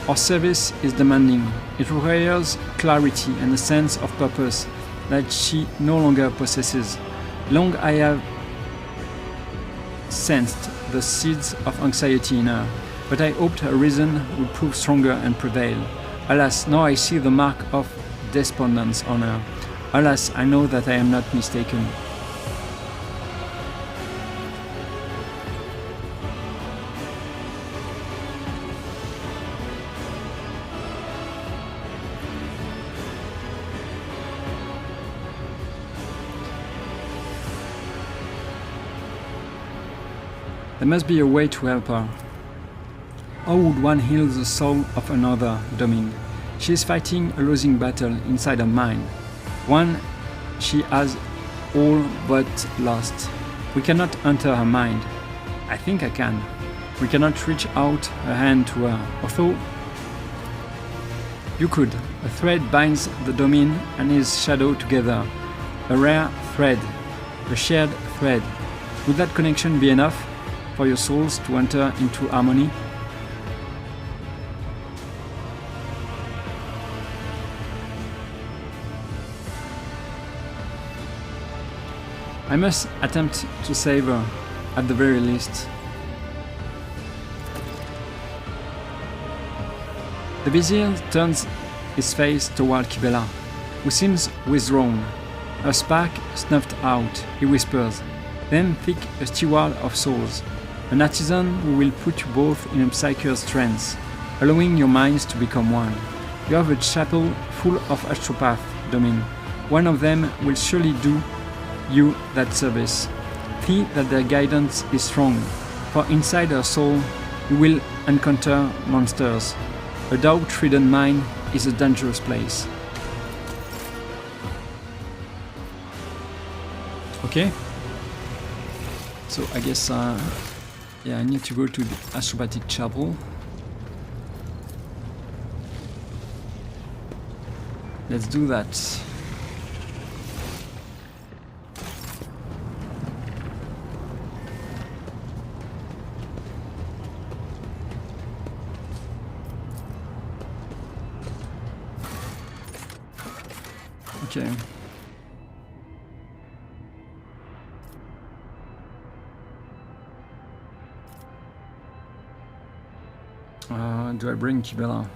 Our service is demanding. It requires clarity and a sense of purpose that she no longer possesses. Long I have sensed the seeds of anxiety in her, but I hoped her reason would prove stronger and prevail. Alas, now I see the mark of despondence on her. Alas, I know that I am not mistaken. There must be a way to help her. How would one heal the soul of another domain? She is fighting a losing battle inside her mind, one she has all but lost. We cannot enter her mind. I think I can. We cannot reach out a hand to her, although you could. A thread binds the domain and his shadow together. A rare thread, a shared thread. Would that connection be enough for your souls to enter into harmony? I must attempt to save her, at the very least. The Vizier turns his face toward Kibella, who seems withdrawn. Her spark snuffed out, he whispers, "Then pick a steward of souls, an artisan who will put you both in a psyker's trance, allowing your minds to become one. You have a chapel full of astropath domain. One of them will surely do you that service. See that their guidance is strong, for inside her soul you will encounter monsters. A doubt-ridden mind is a dangerous place." Okay. So I guess, yeah, I need to go to the Astrobatic Chapel. Let's do that. Okay. Do I bring Kibela?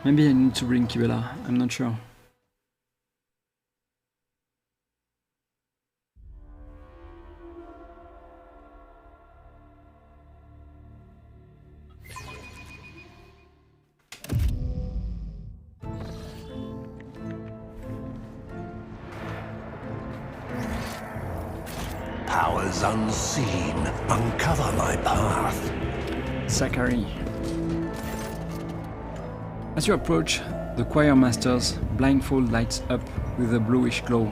Maybe I need to bring Kibela, I'm not sure. Powers unseen, uncover my path. Zachary. As you approach, the choir master's blindfold lights up with a bluish glow.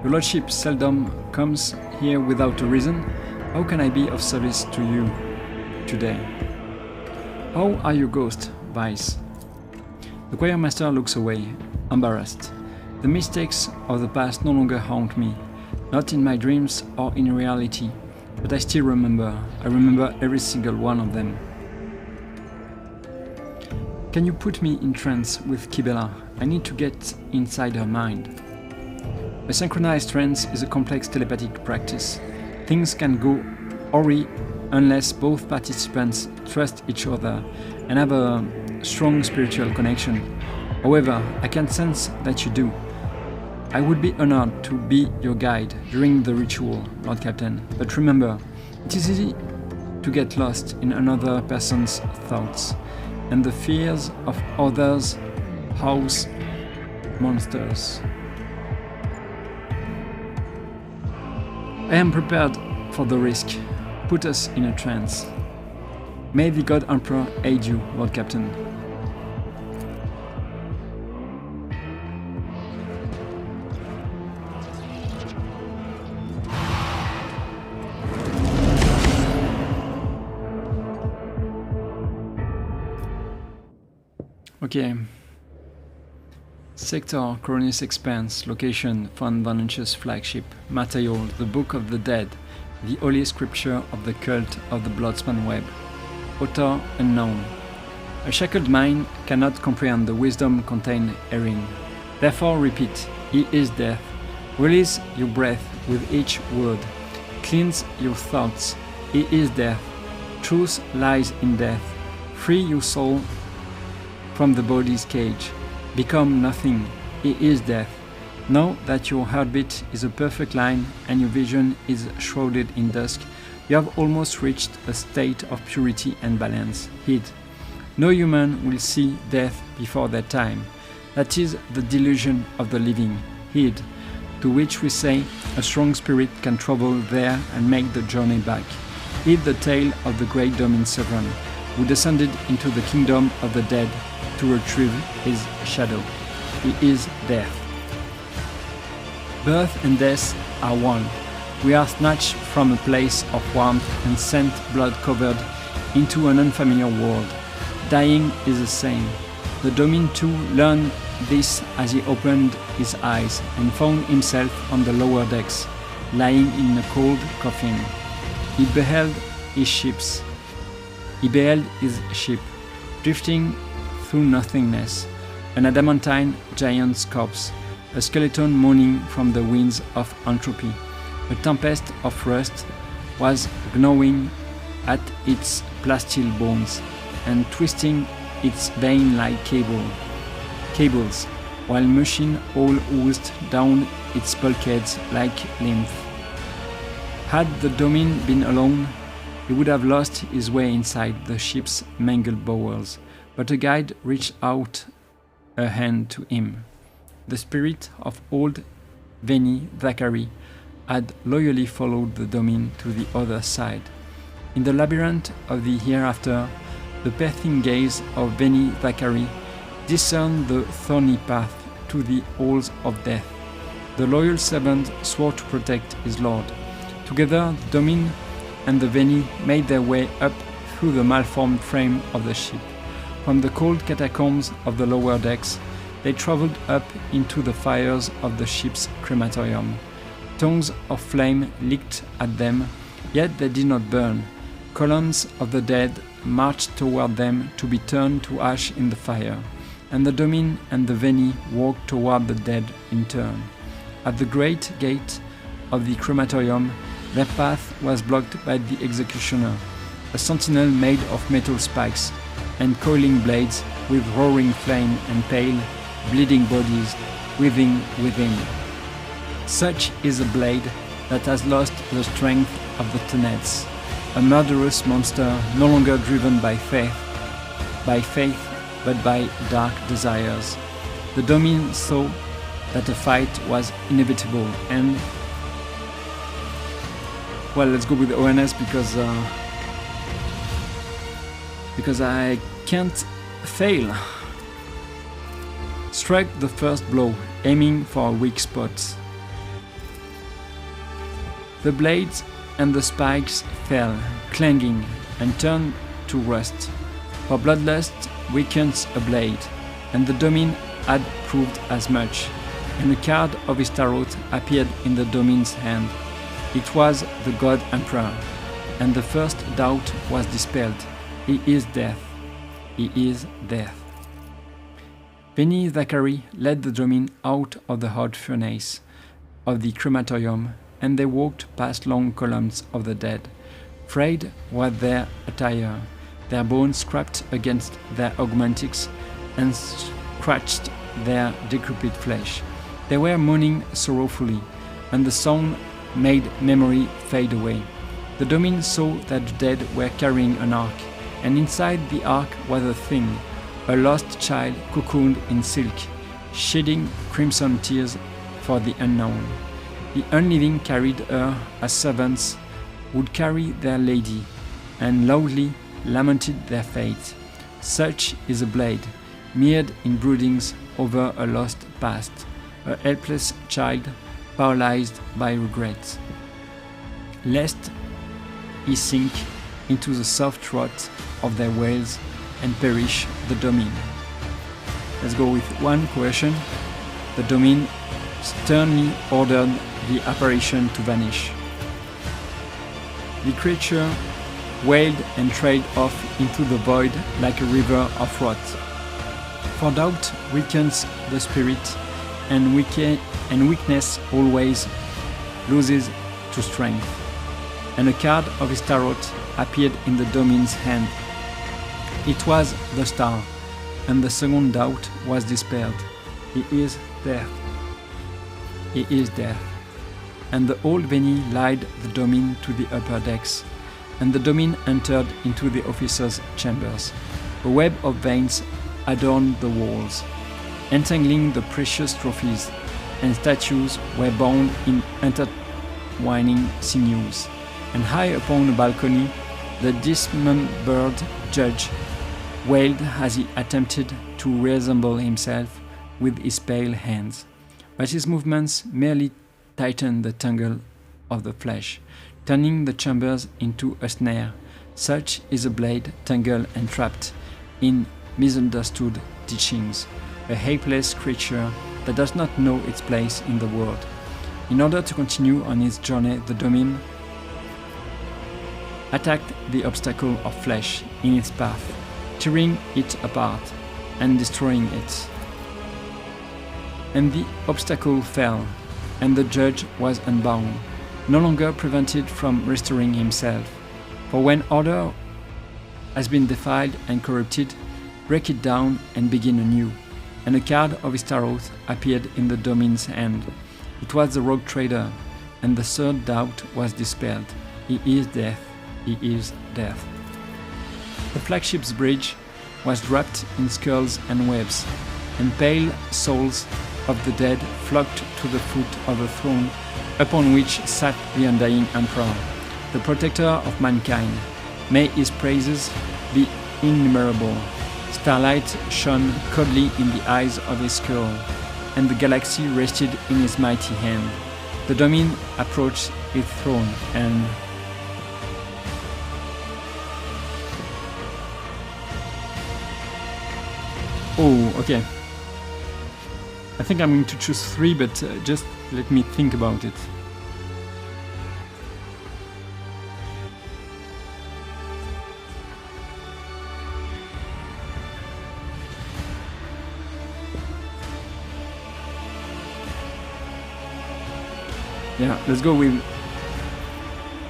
Your lordship seldom comes here without a reason. How can I be of service to you today? How are you, ghost, Vice? The choir master looks away, embarrassed. The mistakes of the past no longer haunt me, not in my dreams or in reality, but I still remember. I remember every single one of them. Can you put me in trance with Kibela? I need to get inside her mind. A synchronized trance is a complex telepathic practice. Things can go awry unless both participants trust each other and have a strong spiritual connection. However, I can sense that you do. I would be honored to be your guide during the ritual, Lord Captain, but remember, it is easy to get lost in another person's thoughts and the fears of others' house monsters. I am prepared for the risk. Put us in a trance. May the God Emperor aid you, Lord Captain. Okay. Sector, Coronis Expanse, location, Von Vanunch's flagship, material, the Book of the Dead, the Holy Scripture of the Cult of the Bloodspan Web, author unknown. A shackled mind cannot comprehend the wisdom contained herein. Therefore repeat, He is death. Release your breath with each word. Cleanse your thoughts. He is death. Truth lies in death. Free your soul from the body's cage. Become nothing. He is death. Know that your heartbeat is a perfect line and your vision is shrouded in dusk. You have almost reached a state of purity and balance. Heed. No human will see death before their time. That is the delusion of the living. Heed. To which we say a strong spirit can travel there and make the journey back. Heed the tale of the great Domin Sovereign, who descended into the kingdom of the dead to retrieve his shadow. He is death. Birth and death are one. We are snatched from a place of warmth and sent blood-covered into an unfamiliar world. Dying is the same. The Domin too learned this as he opened his eyes and found himself on the lower decks, lying in a cold coffin. He beheld his ships. He beheld his ship, drifting through nothingness, an adamantine giant's corpse, a skeleton moaning from the winds of entropy. A tempest of rust was gnawing at its plasteel bones and twisting its vein-like cables, while machine all oozed down its bulkheads like lymph. Had the Domin been alone, he would have lost his way inside the ship's mangled bowels, but a guide reached out a hand to him. The spirit of old Veni Thackeray had loyally followed the Domin to the other side. In the labyrinth of the hereafter, the piercing gaze of Veni Thackeray discerned the thorny path to the halls of death. The loyal servant swore to protect his lord. Together, the Domin and the Veni made their way up through the malformed frame of the ship. From the cold catacombs of the lower decks, they traveled up into the fires of the ship's crematorium. Tongues of flame licked at them, yet they did not burn. Columns of the dead marched toward them to be turned to ash in the fire, and the Domin and the Veni walked toward the dead in turn. At the great gate of the crematorium, their path was blocked by the executioner, a sentinel made of metal spikes and coiling blades with roaring flame and pale, bleeding bodies writhing within. Such is a blade that has lost the strength of the tenets, a murderous monster no longer driven by faith, but by dark desires. The Domin saw that a fight was inevitable and... Well, let's go with the ONS because I can't fail. Strike the first blow, aiming for a weak spot. The blades and the spikes fell, clanging, and turned to rust. For bloodlust weakens a blade, and the Domin had proved as much, and a card of his tarot appeared in the Domin's hand. It was the God Emperor, and the first doubt was dispelled. He is death. He is death. Veni Zachary led the Domin out of the hot furnace of the crematorium, and they walked past long columns of the dead. Frayed was their attire, their bones scraped against their augmentics and scratched their decrepit flesh. They were moaning sorrowfully, and the sound made memory fade away. The Domin saw that the dead were carrying an ark, and inside the ark was a thing, a lost child cocooned in silk, shedding crimson tears for the unknown. The unliving carried her as servants would carry their lady, and loudly lamented their fate. Such is a blade, mired in broodings over a lost past, a helpless child paralyzed by regret, lest he sink into the soft rot of their wails and perish the Domin. Let's go with one question. The Domin sternly ordered the apparition to vanish. The creature wailed and trailed off into the void like a river of rot. For doubt weakens the spirit, and weakness always loses to strength. And a card of his tarot appeared in the Domin's hand. It was the star, and the second doubt was dispelled. He is death. He is death. And the old Veni led the Domin to the upper decks, and the Domin entered into the officers' chambers. A web of veins adorned the walls, entangling the precious trophies, and statues were bound in intertwining sinews. And high upon a balcony, the dismembered judge wailed as he attempted to reassemble himself with his pale hands. But his movements merely tightened the tangle of the flesh, turning the chambers into a snare. Such is a blade tangled and trapped in misunderstood teachings, a helpless creature that does not know its place in the world. In order to continue on his journey, the Domin attacked the obstacle of flesh in its path, tearing it apart and destroying it. And the obstacle fell, and the judge was unbound, no longer prevented from restoring himself. For when order has been defiled and corrupted, break it down and begin anew. And a card of his tarot appeared in the Domin's hand. It was the rogue trader, and the third doubt was dispelled. He is death. He is death. The flagship's bridge was wrapped in skulls and webs, and pale souls of the dead flocked to the foot of the throne upon which sat the undying emperor, the protector of mankind. May his praises be innumerable. Starlight shone coldly in the eyes of his skull, and the galaxy rested in his mighty hand. The Domin approached his throne and oh, okay. I think I'm going to choose 3, but just let me think about it. Yeah, let's go with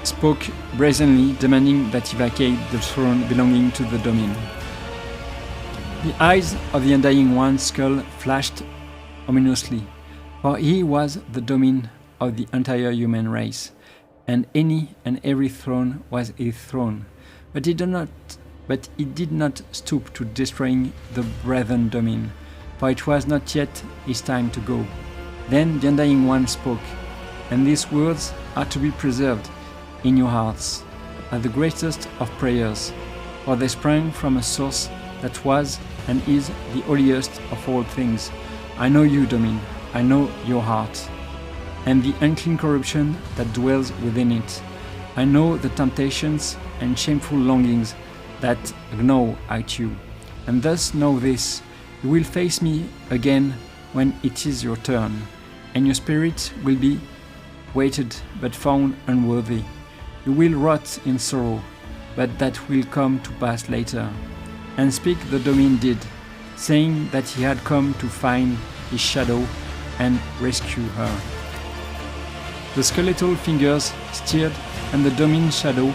spoke brazenly, demanding that he vacate the throne belonging to the Domin. The eyes of the Undying One's skull flashed ominously, for he was the Domin of the entire human race, and any and every throne was his throne. But he did not stoop to destroying the brethren Domin, for it was not yet his time to go. Then the Undying One spoke, and these words are to be preserved in your hearts, as the greatest of prayers, for they sprang from a source that was and is the holiest of all things. I know you, Domin, I know your heart, and the unclean corruption that dwells within it. I know the temptations and shameful longings that gnaw at you, and thus know this, you will face me again when it is your turn, and your spirit will be waited but found unworthy. You will rot in sorrow, but that will come to pass later. And speak the Domin did, saying that he had come to find his shadow and rescue her. The skeletal fingers stirred, and the Domin shadow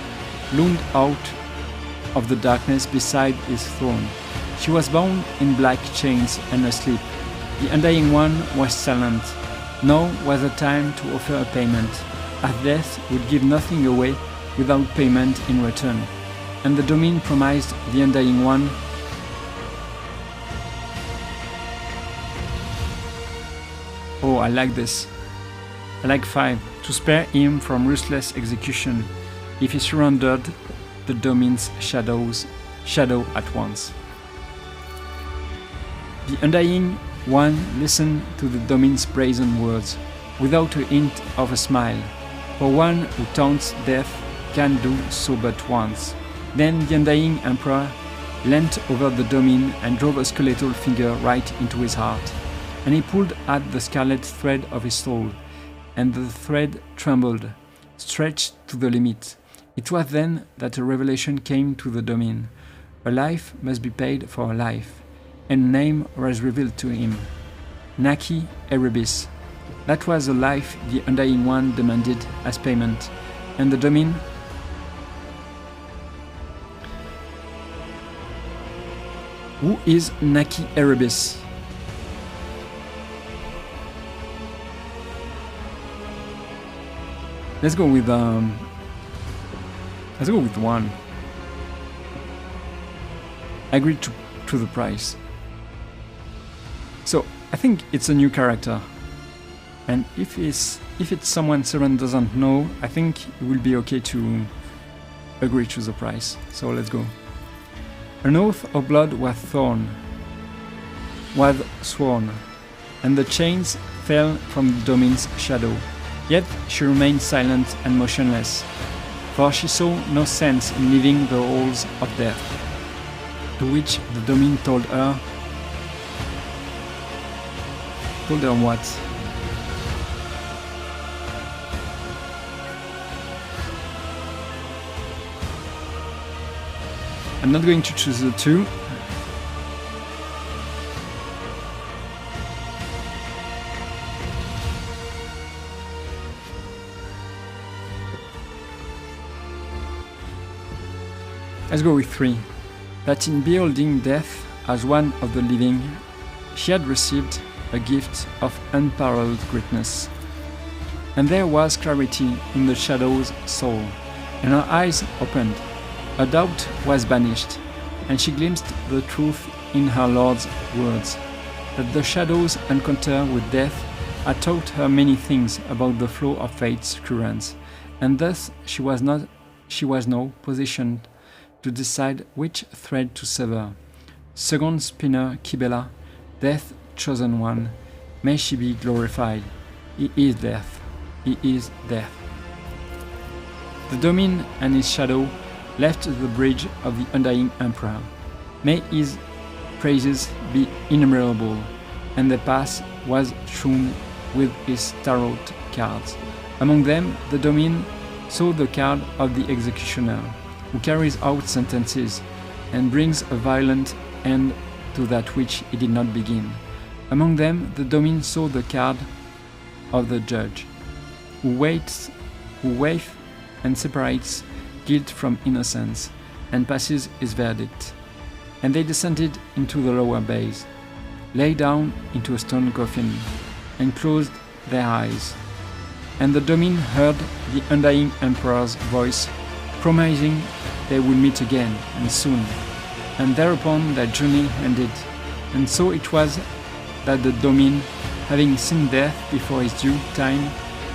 loomed out of the darkness beside his throne. She was bound in black chains and asleep. The Undying One was silent. Now was the time to offer a payment, as death would give nothing away without payment in return. And the Domin promised the Undying One oh, I like this. I like 5. To spare him from ruthless execution if he surrendered the Domin's shadow at once. The Undying One listened to the Domin's brazen words, without a hint of a smile, for one who taunts death can do so but once. Then the Undying Emperor leant over the Domin and drove a skeletal finger right into his heart, and he pulled at the scarlet thread of his soul, and the thread trembled, stretched to the limit. It was then that a revelation came to the Domin. A life must be paid for a life, and a name was revealed to him. Naki Erebis. That was the life the Undying One demanded as payment, and the Domin Who is Naki Erebis? Let's go with 1. I agreed to the price. So I think it's a new character, and if it's someone Seren doesn't know, I think it will be okay to agree to the price. So let's go. An oath of blood was sworn, and the chains fell from the Domin's shadow. Yet she remained silent and motionless, for she saw no sense in leaving the halls of death. To which the Domin told her what? I'm not going to choose the 2. Let's go with 3. That in beholding death as one of the living, she had received a gift of unparalleled greatness. And there was clarity in the shadow's soul, and her eyes opened. A doubt was banished, and she glimpsed the truth in her Lord's words, that the shadow's encounter with death had taught her many things about the flow of fate's currents, and thus she was now positioned to decide which thread to sever. Second spinner Kibela, Death's chosen one, May she be glorified. He is death. He is death. The Domin and his shadow left the bridge of the undying Emperor. May his praises be innumerable, and the path was strewn with his tarot cards. Among them, the Domin saw the card of the executioner, who carries out sentences and brings a violent end to that which he did not begin. Among them, the Domin saw the card of the judge, who weighs and separates guilt from innocence, and passes his verdict. And they descended into the lower bays, lay down into a stone coffin, and closed their eyes. And the Domin heard the undying Emperor's voice, promising they would meet again, and soon. And thereupon their journey ended. And so it was that the Domin, having seen death before his due time,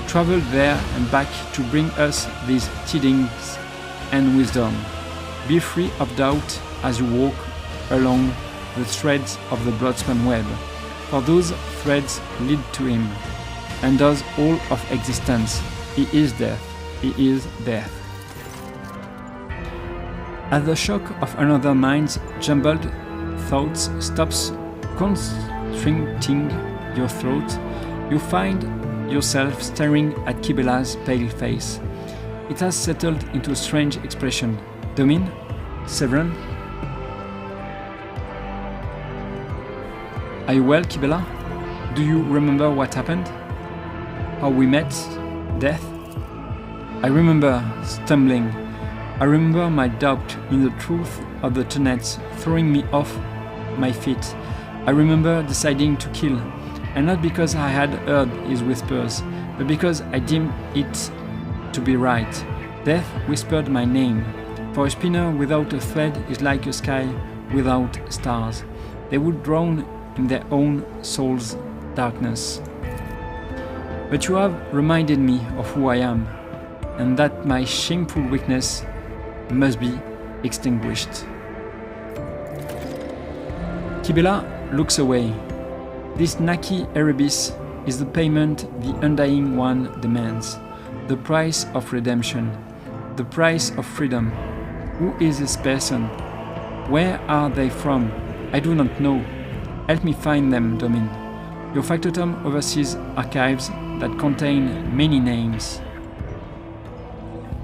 travelled there and back to bring us these tidings and wisdom. Be free of doubt as you walk along the threads of the bloodspun web, for those threads lead to him, and does all of existence. He is death. He is death. As the shock of another mind's jumbled thoughts stops constricting your throat, you find yourself staring at Kibela's pale face. It has settled into a strange expression. Domin? Severin? Are you well, Kibela? Do you remember what happened? How we met? Death? I remember stumbling. I remember my doubt in the truth of the tenets throwing me off my feet. I remember deciding to kill, and not because I had heard his whispers, but because I deemed it to be right. Death whispered my name, for a spinner without a thread is like a sky without stars. They would drown in their own soul's darkness. But you have reminded me of who I am, and that my shameful weakness must be extinguished. Kibela looks away. This Naki Erebus is the payment the Undying One demands, the price of redemption, the price of freedom. Who is this person? Where are they from? I do not know. Help me find them, Domin. Your factotum oversees archives that contain many names.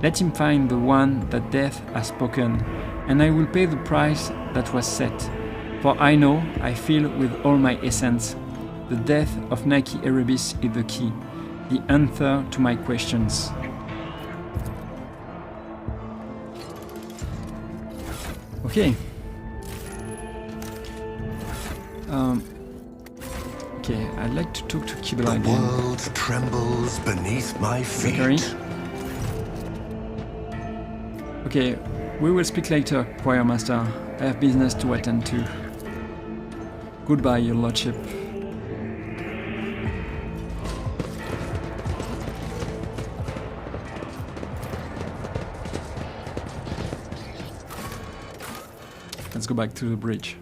Let him find the one that death has spoken, and I will pay the price that was set. For I know, I feel with all my essence, the death of Naki Erebus is the key, the answer to my questions. Okay. Okay, I'd like to talk to Kibela again. The world trembles beneath my feet. Zachary? Okay, we will speak later, Pyromancer. I have business to attend to. Goodbye, your lordship. Let's go back to the bridge.